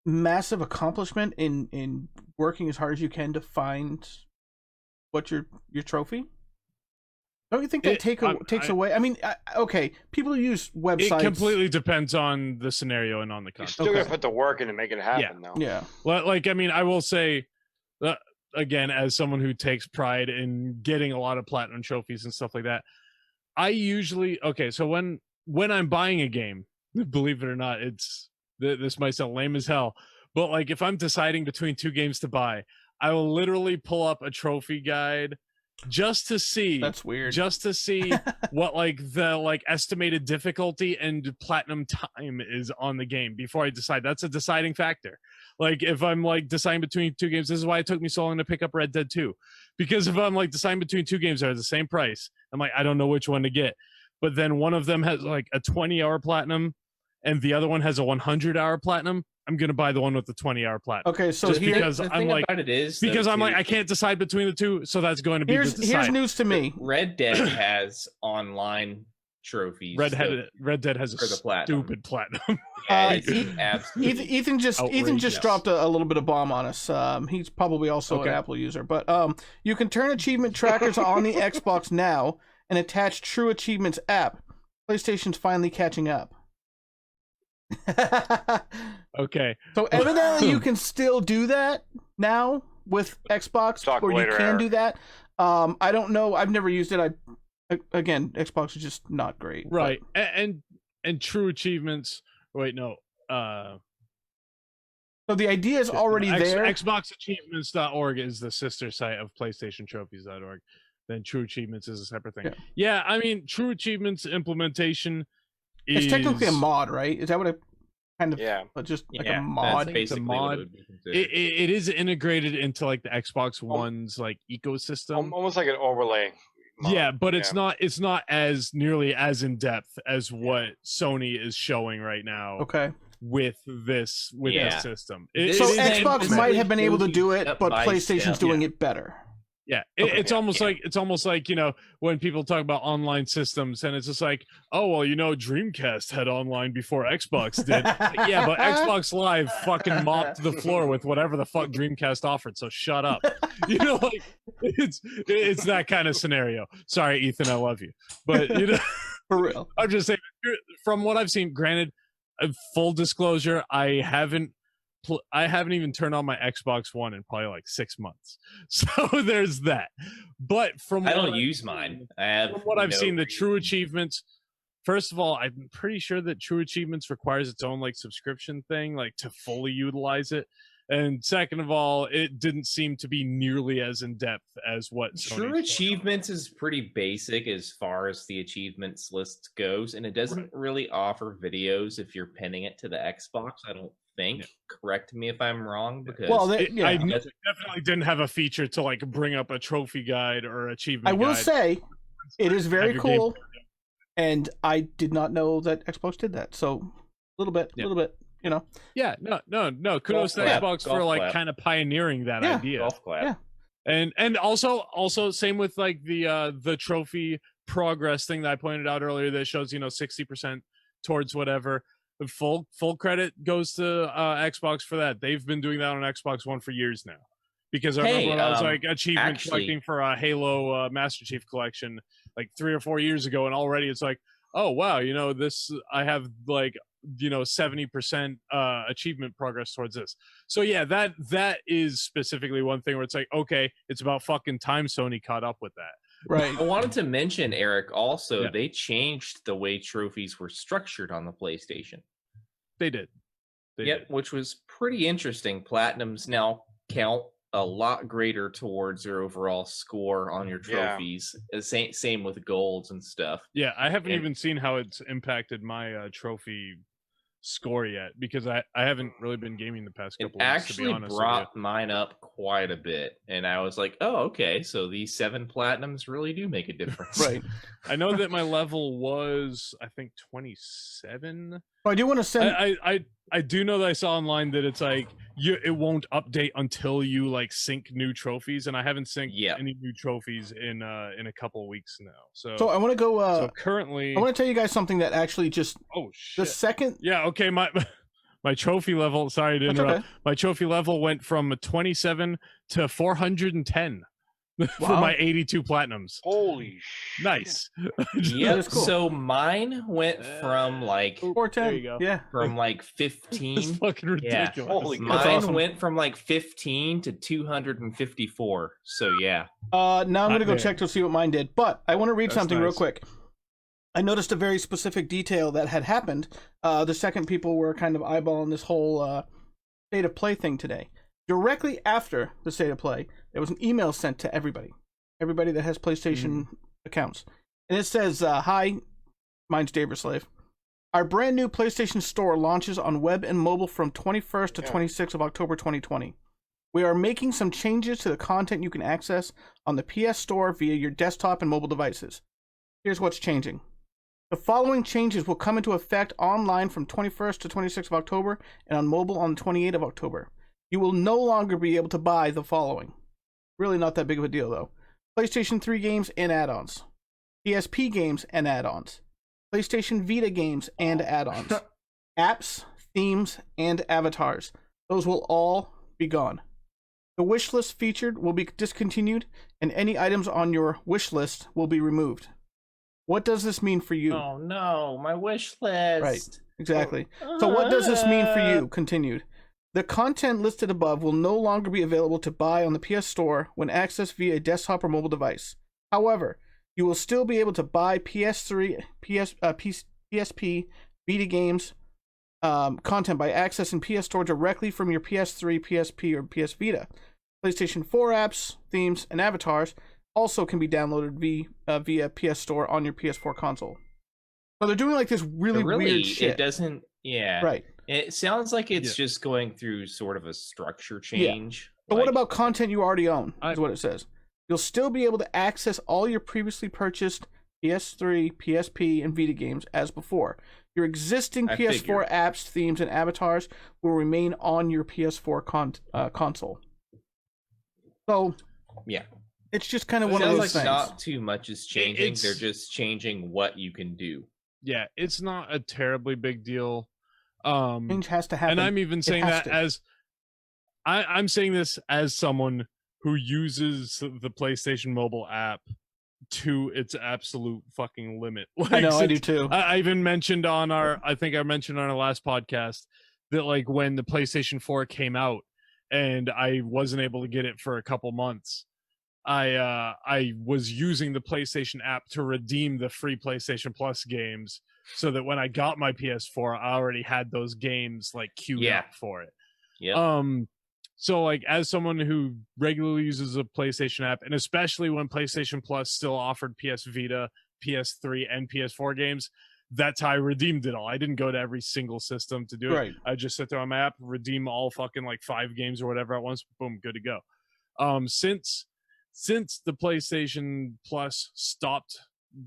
massive accomplishment in working as hard as you can to find what your trophy? Don't you think that takes away? I mean, okay, people use websites. It completely depends on the scenario and on the content. You still gotta put the work in to make it happen, though. Yeah. Well, like, I mean, I will say, again, as someone who takes pride in getting a lot of platinum trophies and stuff like that, I usually so when I'm buying a game, believe it or not, this might sound lame as hell, but like if I'm deciding between two games to buy, I will literally pull up a trophy guide just to see. That's weird. Just to see what like the like estimated difficulty and platinum time is on the game before I decide. That's a deciding factor. Like if I'm like deciding between two games, this is why it took me so long to pick up Red Dead 2. Because if I'm like deciding between two games that are the same price, I'm like, I don't know which one to get. But then one of them has like a 20-hour platinum and the other one has a 100-hour platinum, I'm gonna buy the one with the 20-hour platinum. Okay, so just because I'm like, I can't decide between the two, so that's going to be here's news to me. Red Dead has online trophies. Red Dead has a stupid platinum. Ethan just dropped a little bit of bomb on us. He's probably also an Apple user, but you can turn achievement trackers on the Xbox now and attach True Achievements app. PlayStation's finally catching up. Okay. So evidently you can still do that now with Xbox, or you can do that. I don't know. I've never used it. Again, Xbox is just not great. Right. But... And True Achievements. Wait, no. So the idea is already there. XboxAchievements.org is the sister site of PlayStationTrophies.org. Then True Achievements is a separate thing. Yeah, I mean, True Achievements implementation is... It's technically a mod, right? Is that what it kind of... But just like a mod? It's a mod. It is integrated into like the Xbox One's like ecosystem. Almost like an overlay. Mod. Yeah, but it's not as nearly as in depth as what Sony is showing right now. Okay. With this system. So Xbox might have been able to do it, but PlayStation's doing it better. Yeah, it's almost like, you know, when people talk about online systems and it's just like, oh, well, you know, Dreamcast had online before Xbox did. Yeah, but Xbox Live fucking mopped the floor with whatever the fuck Dreamcast offered, so shut up. You know, like it's that kind of scenario. Sorry, Ethan, I love you. But you know For real. I'm just saying, from what I've seen, granted, full disclosure, I haven't even turned on my Xbox One in probably like 6 months. So there's that. But I don't use mine. From what I've seen, the True Achievements, first of all, I'm pretty sure that True Achievements requires its own like subscription thing, like to fully utilize it. And second of all, it didn't seem to be nearly as in depth as what True Achievements is pretty basic as far as the achievements list goes, and it doesn't really offer videos if you're pinning it to the Xbox. I don't think. Correct me if I'm wrong, because I definitely didn't have a fefeature to like bring up a trophy guide or achievement. I will guide. say, it is very cool, and I did not know that Xbox did that. So a little bit, you know. Yeah, no. Kudos to Xbox for like kind of pioneering that idea. Golf clap. Yeah. And also same with like the trophy progress thing that I pointed out earlier that shows 60% towards whatever. Full credit goes to Xbox for that. They've been doing that on Xbox One for years now. Because I remember when I was like achievement collecting for a Halo Master Chief Collection like 3 or 4 years ago, and already it's like, oh wow, this I have like 70% achievement progress towards this. So yeah, that is specifically one thing where it's like, okay, it's about fucking time Sony caught up with that. Right. I wanted to mention, Eric, also they changed the way trophies were structured on the PlayStation. They did. Which was pretty interesting. Platinums now count a lot greater towards your overall score on your trophies. Same with golds and stuff. Yeah, I haven't even seen how it's impacted my trophy score yet, because I haven't really been gaming the past couple weeks, to be honest. It actually brought mine up quite a bit, and I was like, oh, okay, so these 7 platinums really do make a difference. Right. I know that my level was, I think, 27. I do want to send. I do know that I saw online that it's like it won't update until you like sync new trophies, and I haven't synced any new trophies in a couple of weeks now. So I want to go. So currently, I want to tell you guys something that actually just. Oh shit! The second. Yeah. Okay. My trophy level. Sorry to interrupt. Okay. My trophy level went from 27 to 410. For my 82 platinums. Holy shit. Nice. Yeah, cool. So mine went from like 410. Yeah. From like 15. It's fucking ridiculous. Yeah. Holy mine went from like 15 to 254. So yeah. Now I'm gonna go check to see what mine did. But I want to read something real quick. I noticed a very specific detail that had happened. The second people were kind of eyeballing this whole state of play thing today. Directly after the state of play, there was an email sent to everybody that has PlayStation accounts. And it says, hi, mine's Daverslave. Our brand new PlayStation Store launches on web and mobile from 21st to 26th of October 2020. We are making some changes to the content you can access on the PS Store via your desktop and mobile devices. Here's what's changing. The following changes will come into effect online from 21st to 26th of October and on mobile on the 28th of October. You will no longer be able to buy the following. Really not that big of a deal, though. PlayStation 3 games and add-ons. PSP games and add-ons. PlayStation Vita games and add-ons. Apps, themes, and avatars. Those will all be gone. The wish list featured will be discontinued, and any items on your wish list will be removed. What does this mean for you? Oh no, my wish list. Right, exactly. So what does this mean for you? Continued. The content listed above will no longer be available to buy on the PS Store when accessed via a desktop or mobile device. However, you will still be able to buy PS3, PSP, Vita games content by accessing PS Store directly from your PS3, PSP, or PS Vita. PlayStation 4 apps, themes, and avatars also can be downloaded via PS Store on your PS4 console. So they're doing like this really weird shit. It doesn't, right. It sounds like it's just going through sort of a structure change. Yeah. But what about content you already own, is what it says. You'll still be able to access all your previously purchased PS3, PSP, and Vita games as before. Your existing PS4 apps, themes, and avatars will remain on your PS4 console. So, yeah. It's just kind of one of those things. Not too much is changing. They're just changing what you can do. Yeah, it's not a terribly big deal. Change has to happen. And I'm even saying that as I'm saying this as someone who uses the PlayStation mobile app to its absolute fucking limit. Like, I know, I do too. I even mentioned on I think I mentioned on our last podcast that like when the PlayStation 4 came out and I wasn't able to get it for a couple months, I was using the PlayStation app to redeem the free PlayStation Plus games, so that when I got my PS4, I already had those games like queued up for it. Yeah. So like as someone who regularly uses a PlayStation app, and especially when PlayStation Plus still offered PS Vita, PS3, and PS4 games, that's how I redeemed it all. I didn't go to every single system to do it. I just sit there on my app, redeem all fucking like 5 games or whatever at once, boom, good to go. Since the PlayStation Plus stopped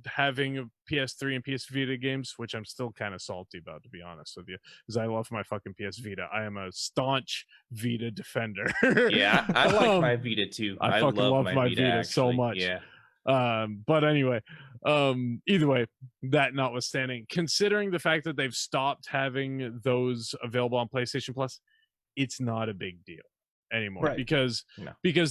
having PS3 and PS Vita games, which I'm still kind of salty about, to be honest with you, because I love my fucking PS Vita. I am a staunch Vita defender. Yeah, I like my Vita too. I fucking love my Vita so much. Yeah. But anyway, either way, that notwithstanding, considering the fact that they've stopped having those available on PlayStation Plus, it's not a big deal anymore, because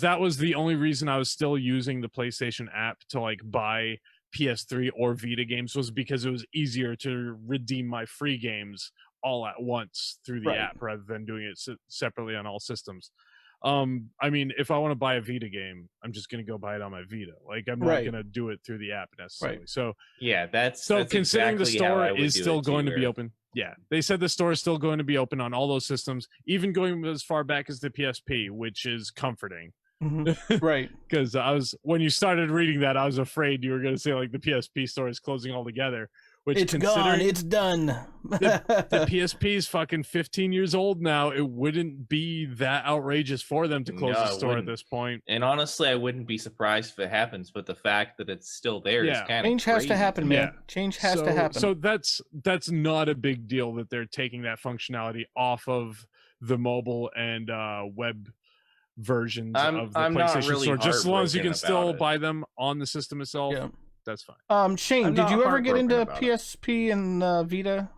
that was the only reason I was still using the PlayStation app to like buy PS3 or Vita games, was because it was easier to redeem my free games all at once through the app rather than doing it separately on all systems. I mean, if I want to buy a Vita game, I'm just going to go buy it on my Vita. Like, I'm not going to do it through the app necessarily. So yeah, that's considering exactly the store is still going to be open. Yeah, they said the store is still going to be open on all those systems, even going as far back as the PSP, which is comforting. Right. Because when you started reading that, I was afraid you were going to say like the PSP store is closing altogether. Which, it's gone. It's done. the PSP is fucking 15 years old now. It wouldn't be that outrageous for them to close the store at this point. And honestly, I wouldn't be surprised if it happens. But the fact that it's still there is kind of change has to happen, man. Yeah. Change has to happen. So that's not a big deal that they're taking that functionality off of the mobile and web versions of the PlayStation Store. Just as long as you can still buy them on the system itself. Yeah. That's fine. Shane, did you ever get into PSP and Vita?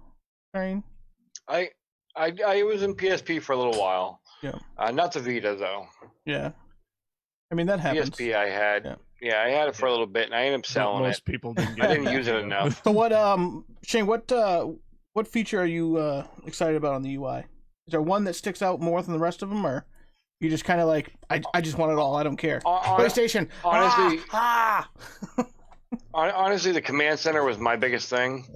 Shane? I was in PSP for a little while. Yeah. Not the Vita though. Yeah. I mean that happens. PSP I had. Yeah, I had it for a little bit, and I ended up selling it. Most people didn't get it. I didn't use it enough. So what? Shane, what feature are you excited about on the UI? Is there one that sticks out more than the rest of them, or you just kind of like I just want it all? I don't care. PlayStation. Honestly. Honestly, the command center was my biggest thing.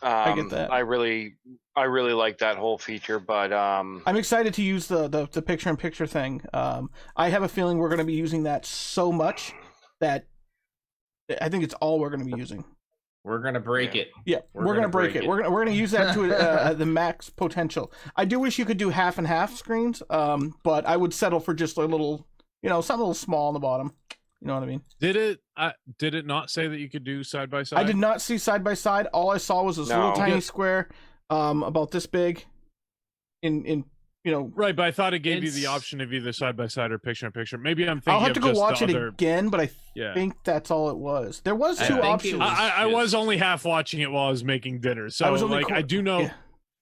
I get that. I really like that whole feature, but I'm excited to use the picture-in-picture thing. I have a feeling we're going to be using that so much that I think it's all we're going to be using. We're going to break it. Yeah, we're going to break it. We're going to use that to the max potential. I do wish you could do half and half screens, but I would settle for just a little, something a little small on the bottom. You know what I mean? Did it not say that you could do side by side? I did not see side by side. All I saw was this little tiny square, about this big. Right, but I thought it gave you the option of either side by side or picture in picture. Maybe I'm thinking I'll have to go watch it again, but I think that's all it was. There was two options. I was only half watching it while I was making dinner, so I do know. Yeah.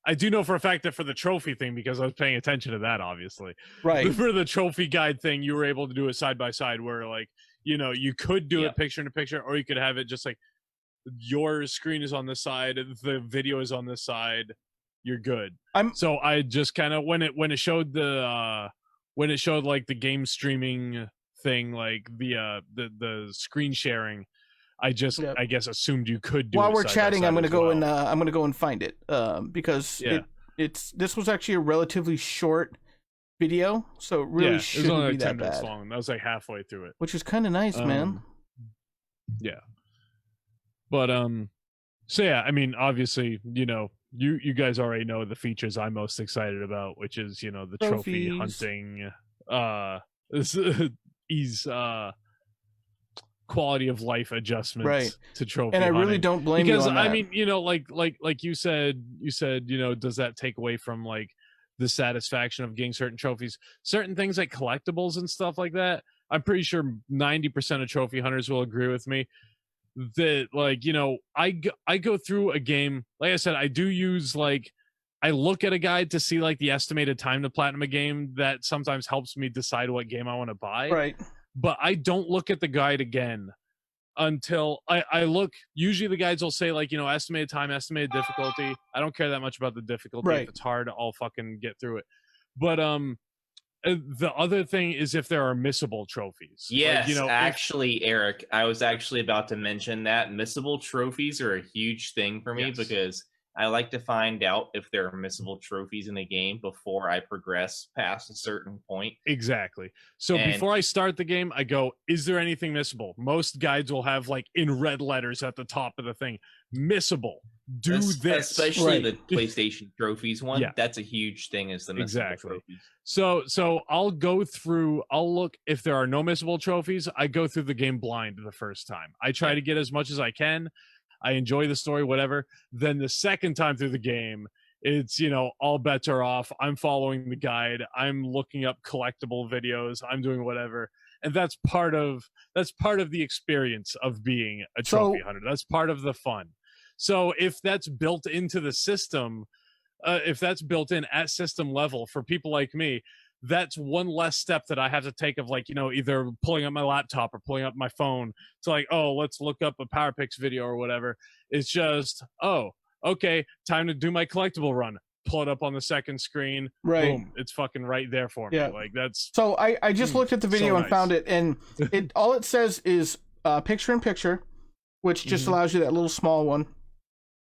I do know for a fact that for the trophy thing, because I was paying attention to that, obviously. Right. For the trophy guide thing, you were able to do it side by side, where you could do it picture in picture, or you could have it just like your screen is on this side, the video is on this side, you're good. So I just kind of when it showed like the game streaming thing, like the screen sharing, I guess assumed you could do it. While we're chatting, I'm gonna go and find it because this was actually a relatively short video, so it really shouldn't it was only be like that 10 minutes bad. long. I was like halfway through it, which is kind of nice, man. Yeah, but so yeah, I mean, obviously, you guys already know the features I'm most excited about, which is the trophy hunting, quality of life adjustments to trophy and I hunting. Really don't blame you on that. I mean, like you said, does that take away from like the satisfaction of getting certain trophies, certain things like collectibles and stuff like that? I'm pretty sure 90% of trophy hunters will agree with me that I go through a game, like I said, I do use I look at a guide to see like the estimated time to platinum a game. That sometimes helps me decide what game I want to buy. Right. But I don't look at the guide again until I look. Usually the guides will say like, estimated time, estimated difficulty. I don't care that much about the difficulty. Right. If it's hard, I'll fucking get through it. But the other thing is if there are missable trophies. Yes, actually, Eric, I was actually about to mention that missable trophies are a huge thing for me because I like to find out if there are missable trophies in a game before I progress past a certain point. Exactly. So before I start the game, I go, is there anything missable? Most guides will have like in red letters at the top of the thing, missable. Do this. Especially the PlayStation trophies one. Yeah. That's a huge thing is the missable trophies. So I'll go through, I'll look if there are no missable trophies. I go through the game blind the first time. I try to get as much as I can. I enjoy the story, whatever. Then the second time through the game, it's, all bets are off. I'm following the guide. I'm looking up collectible videos. I'm doing whatever. And that's part of the experience of being a trophy hunter. That's part of the fun. So if that's built into the system, if that's built in at system level for people like me, that's one less step that I have to take of like, either pulling up my laptop or pulling up my phone to like, oh, let's look up a PowerPix video or whatever. It's just, oh, okay, time to do my collectible run. Pull it up on the second screen. Right. Boom. It's fucking right there for me. Like that's so I just looked at the video and found it, and all it says is picture in picture, which just allows you that little small one.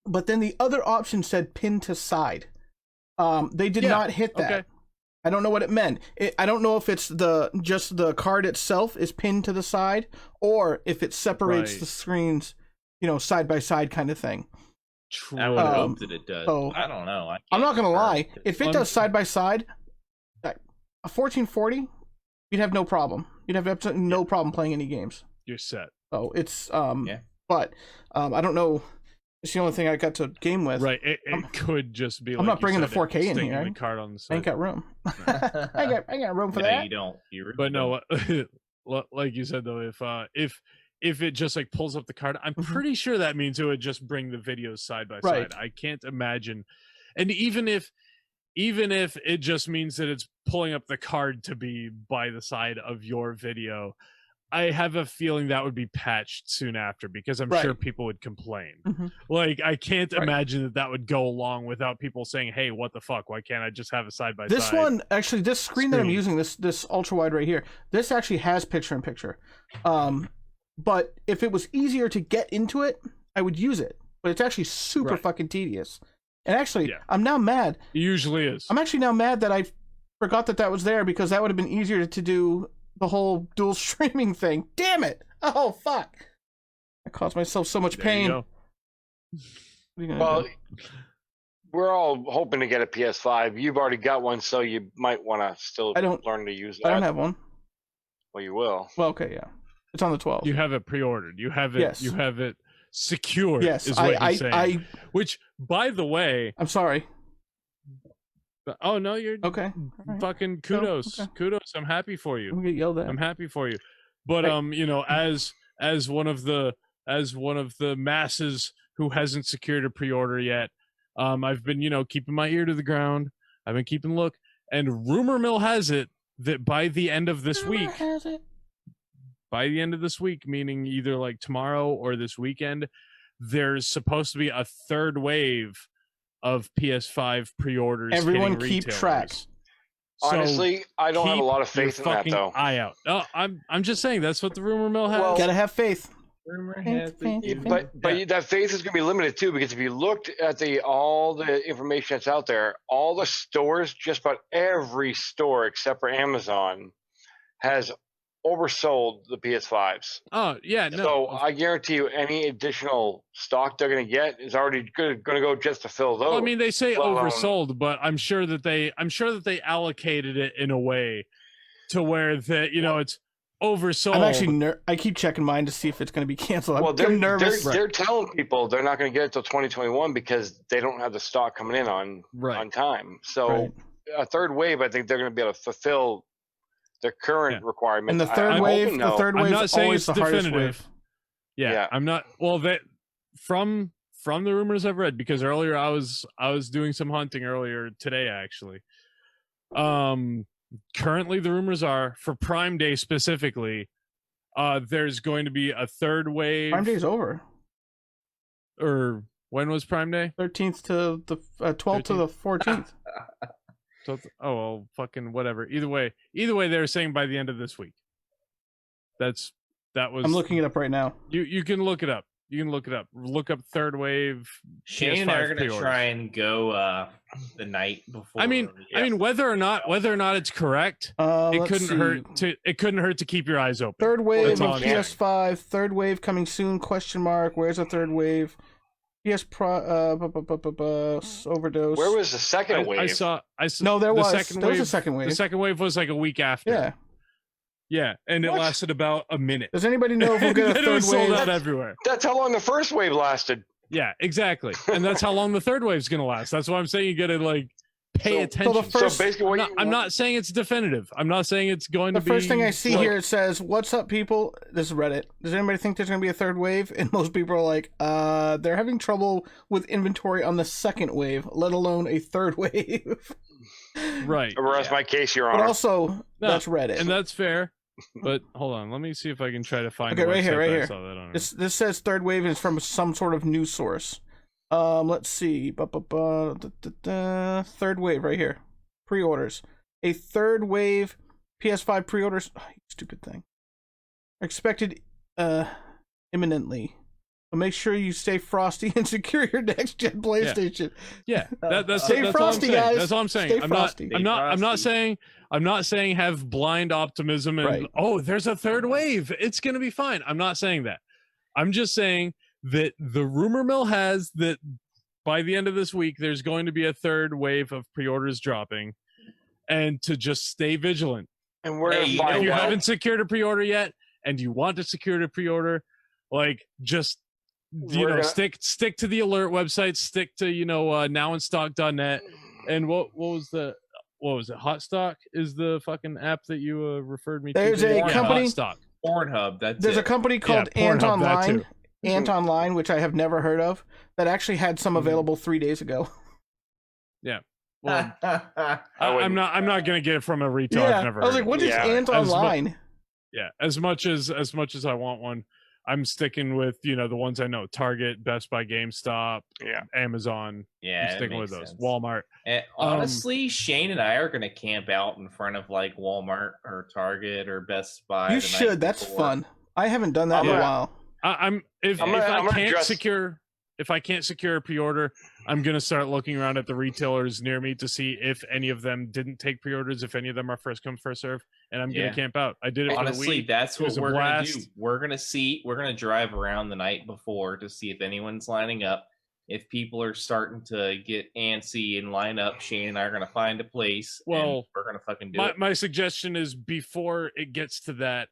But then the other option said pin to side. They did not hit that. Okay. I don't know what it meant. I don't know if it's just the card itself is pinned to the side, or if it separates the screens, side by side kind of thing. True. I would hope that it does. So, I don't know. I'm not gonna lie. If it does side by side, a 1440, you'd have no problem. You'd have absolutely no problem playing any games. You're set. So it's but I don't know. It's the only thing I got to game with. Right. It could just be. I'm not bringing the 4K in here. The card on the side. I ain't got room. I got room for that. You don't. But no, like you said though, if it just like pulls up the card, I'm pretty sure that means it would just bring the videos side by side. I can't imagine, and even if it just means that it's pulling up the card to be by the side of your video, I have a feeling that would be patched soon after because I'm sure people would complain. Like, I can't imagine that would go along without people saying, hey, what the fuck? Why can't I just have a side-by-side? This one, actually, this screen that I'm using, this ultra-wide right here, this actually has picture-in-picture. But if it was easier to get into it, I would use it. But it's actually super fucking tedious. And actually, I'm now mad. It usually is. I'm actually now mad that I forgot that was there because that would have been easier to do the whole dual streaming thing. Damn it! Oh fuck! I caused myself so much pain. Well, we're all hoping to get a PS5. You've already got one, so you might want to still learn to use that. I don't have one. Well, you will. Well, okay, yeah. It's on the 12th. You have it pre-ordered. You have it. Yes. You have it secured. Yes, is what he's saying. Which, by the way, I'm sorry. Oh no, you're okay. Fucking kudos, kudos. I'm happy for you. I'm gonna get yelled at. I'm happy for you. But as one of the masses who hasn't secured a pre-order yet, I've been keeping my ear to the ground. I've been keeping a look, and rumor mill has it that by the end of this week, meaning either like tomorrow or this weekend, there's supposed to be a third wave of PS5 pre-orders. Everyone keep track. Honestly, I don't have a lot of faith in that though. Eye out. No, I'm just saying that's what the rumor mill has. Well, gotta have faith. But that faith is going to be limited too, because if you looked at all the information that's out there, all the stores, just about every store except for Amazon, has oversold the PS5s. Oh yeah, no. So I guarantee you, any additional stock they're going to get is already going to go just to fill those. Well, I mean, they say oversold, but I'm sure that they allocated it in a way to where that it's oversold. I'm actually I keep checking mine to see if it's going to be canceled. Well, I'm nervous. They're telling people they're not going to get it till 2021 because they don't have the stock coming in on time. So a third wave, I think they're going to be able to fulfill the current requirements. And the third wave is always the hardest wave. Yeah, I'm not. Well, that from the rumors I've read, because earlier I was doing some hunting earlier today actually. Currently the rumors are for Prime Day specifically, There's going to be a third wave. Prime Day's over. Or when was Prime Day? 13th to the 12th to the 14th. So, oh well, fucking whatever. Either way, they're saying by the end of this week. That was. I'm looking it up right now. You can look it up. Look up third wave. Shane and I are gonna try and go the night before. I mean, whether or not it's correct, it couldn't hurt to keep your eyes open. Third wave of PS5. Third wave coming soon? Question mark. Where's the third wave? Overdose. Where was the second wave? I saw. No, there was a second wave. The second wave was like a week after. Yeah. Yeah, and it lasted about a minute. Does anybody know if we'll get a third wave? Sold out everywhere. That's how long the first wave lasted. Yeah, exactly. And that's how long the third wave's going to last. That's why I'm saying you got to like pay attention. So basically, I'm not saying it's definitive. I'm not saying it's going to be. The first thing I see here, it says, "What's up, people?" This is Reddit. Does anybody think there's going to be a third wave? And most people are like, they're having trouble with inventory on the second wave, let alone a third wave. Right. Rest my case, Your Honor. But also, that's Reddit. And that's fair. But hold on, let me see if I can try to find. Okay, right here. This says third wave is from some sort of news source. Let's see. Third wave right here. Pre-orders. A third wave PS5 pre-orders. Oh, stupid thing. Expected imminently. But make sure you stay frosty and secure your next gen PlayStation. Yeah, that's stay frosty, guys. That's all I'm saying. Stay frosty. I'm not saying have blind optimism and there's a third wave. It's gonna be fine. I'm not saying that. I'm just saying that the rumor mill has that by the end of this week there's going to be a third wave of pre-orders dropping, and to just stay vigilant. And we're if you haven't secured a pre-order yet, and you want to secure a pre-order, like just stick to the alert website, stick to nowinstock.net, and what was it? Hotstock is the fucking app that you referred me to. There's a company, Hotstock. Pornhub. There's a company called Ant Online. Ant Online, which I have never heard of, that actually had some available 3 days ago. Yeah. Well, I'm not gonna get it from a retailer. Yeah, I've never I was like, what is Ant Online? As much as I want one, I'm sticking with the ones I know: Target, Best Buy, GameStop, Amazon. Yeah, I'm sticking with those. Sense. Walmart. And honestly, Shane and I are gonna camp out in front of like Walmart or Target or Best Buy. You should. That's fun. I haven't done that in a while. If I can't secure a pre-order, I'm gonna start looking around at the retailers near me to see if any of them didn't take pre-orders, if any of them are first come first serve, and I'm gonna camp out. I did it honestly. For the Wii. That's what we're gonna do. We're gonna drive around the night before to see if anyone's lining up. If people are starting to get antsy and line up, Shane and I are gonna find a place. Well, we're gonna fucking do it. My suggestion is before it gets to that,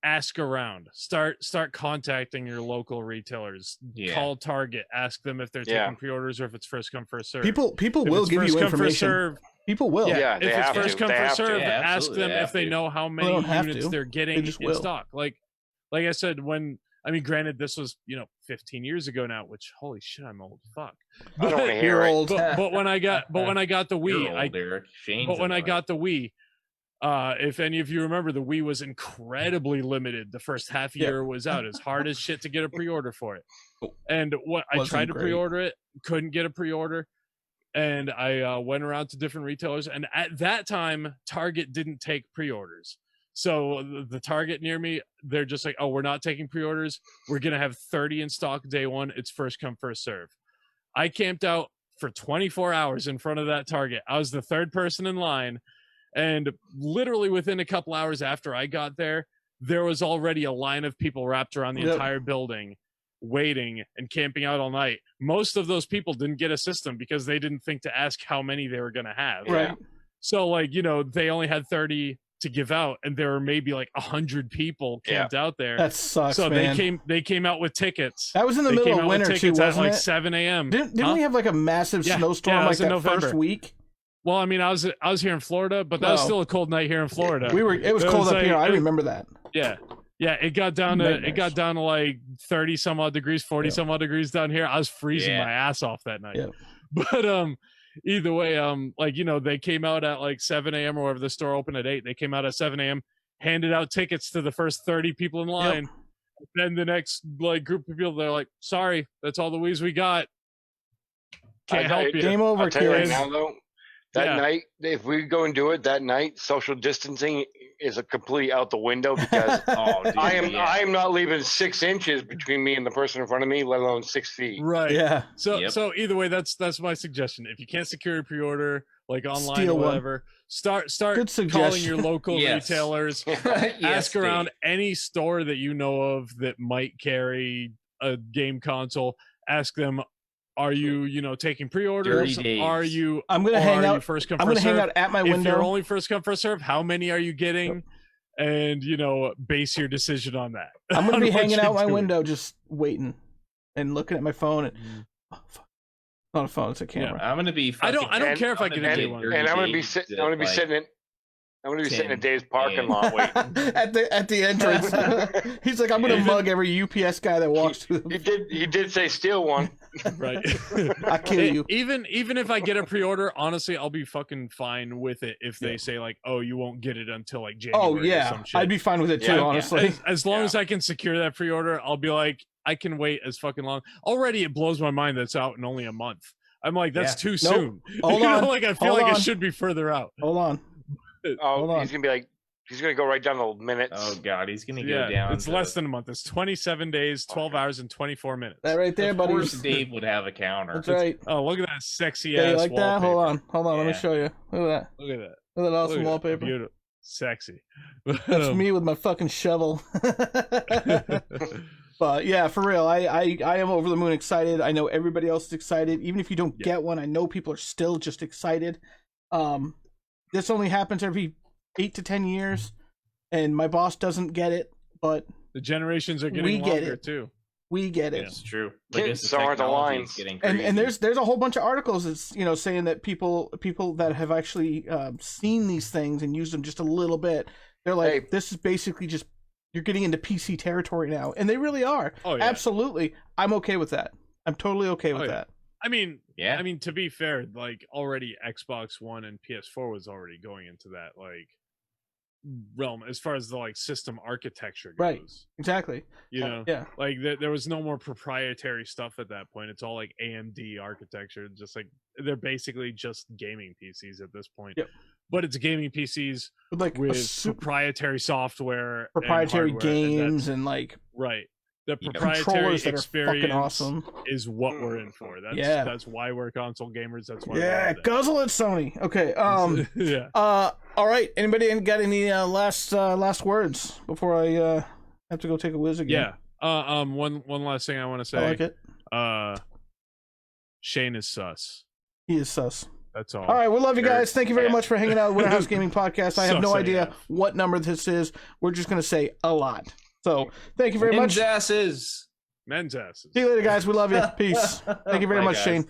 ask around. Start contacting your local retailers. Call Target. Ask them if they're taking pre-orders or if it's first come first serve. People will give you information. People will. Yeah, if it's first come first serve, ask them if they know how many units they're getting in stock. Like I said, granted, this was 15 years ago now. Which holy shit, I'm old. Fuck. I don't want to hear it. Old. But when I got the Wii, I got the Wii. If any of you remember, the Wii was incredibly limited. The first half year was out. It's hard as shit to get a pre-order for it. And I tried to pre-order it, couldn't get a pre-order. And I went around to different retailers. And at that time, Target didn't take pre-orders. So the Target near me, they're just like, oh, we're not taking pre-orders. We're going to have 30 in stock day one. It's first come, first serve. I camped out for 24 hours in front of that Target. I was the third person in line. And literally within a couple hours after I got there, there was already a line of people wrapped around the entire building, waiting and camping out all night. Most of those people didn't get a system because they didn't think to ask how many they were going to have. Right. So they only had 30 to give out, and there were maybe like 100 people camped out there. That sucks, so man. they came out with tickets. That was in the middle of winter too, wasn't at like it? 7 a.m. Didn't we have like a massive snowstorm like that first week? Well, I was here in Florida, but that was still a cold night here in Florida. It was cold up here. I remember that. Yeah. It got down to like 30 some odd degrees, 40 some odd degrees down here. I was freezing my ass off that night. Yeah. But either way, they came out at like 7 a.m. or whatever. The store opened at 8. They came out at 7 a.m. handed out tickets to the first 30 people in line. Yep. Then the next like group of people, they're like, sorry, that's all the Wii's we got. Can't help you. Game over, I'll tell you right kids. now, though, that night, if we go and do it that night, social distancing is a completely out the window because I am not leaving 6 inches between me and the person in front of me, let alone 6 feet. Right. Yeah. So either way, that's my suggestion. If you can't secure a pre-order, like online Steal or whatever, start calling your local retailers. Ask around any store that you know of that might carry a game console. Ask them, are you taking pre-orders? Are you? I'm gonna hang out. First come, I'm first gonna hang serve? out at my window. If you're only first come first serve, how many are you getting? And base your decision on that. I'm gonna be hanging out my window, just waiting and looking at my phone. And oh, fuck. Not a phone, it's a camera. I'm gonna be. I don't care if I get a day one. And I'm gonna be sitting. I'm gonna be sitting in Dave's parking lot waiting at the entrance. He's like, I'm gonna mug every UPS guy that walks through. He did say steal one. Right. I kill you. Even if I get a pre-order, honestly, I'll be fucking fine with it if they say like, oh, you won't get it until like January. Oh yeah, or some shit. I'd be fine with it too. Honestly, as long as I can secure that pre-order, I'll be like, I can wait as fucking long. Already, it blows my mind that's out in only a month. I'm like, that's too soon. Hold on. Like I feel like it should be further out. Hold on. He's gonna be like, he's gonna go right down the minutes. Oh god, he's gonna go down. It's less than a month. It's 27 days, 12 hours, and 24 minutes. That right there, buddy. Of course, Dave would have a counter. That's right. Oh, look at that sexy yeah, ass. You like that? Wallpaper. Hold on. Let me show you. Look at that. Look at that. Look at that awesome wallpaper. Beautiful, sexy. That's me with my fucking shovel. But yeah, for real, I am over the moon excited. I know everybody else is excited. Even if you don't get one, I know people are still just excited. This only happens every 8 to 10 years, and my boss doesn't get it, but the generations are getting longer too. We get it. It's true. So are the lines. And there's a whole bunch of articles that's saying that people that have actually seen these things and used them just a little bit, they're like, this is basically just, you're getting into PC territory now, and they really are. Oh, yeah. Absolutely. I'm okay with that. I'm totally okay with that. I mean, to be fair, like already Xbox One and PS4 was already going into that like realm as far as the like system architecture goes. Right. Exactly. Like there was no more proprietary stuff at that point. It's all like AMD architecture. Just like they're basically just gaming PCs at this point. Yep. But it's gaming PCs with proprietary software, proprietary games, and like the proprietary experience awesome. Is what we're in for. That's why we're console gamers. That's why. Yeah, guzzle it, Sony. Okay. All right. Anybody got any last words before I have to go take a whiz again? Yeah. One last thing I want to say. I like it. Shane is sus. He is sus. That's all. All right, we love you guys. Thank you very much for hanging out with Winter House Gaming Podcast. I have no idea what number this is. We're just going to say a lot. So, thank you very much. Men's asses. See you later, guys. We love you. Peace. Thank you very much, guys. Shane.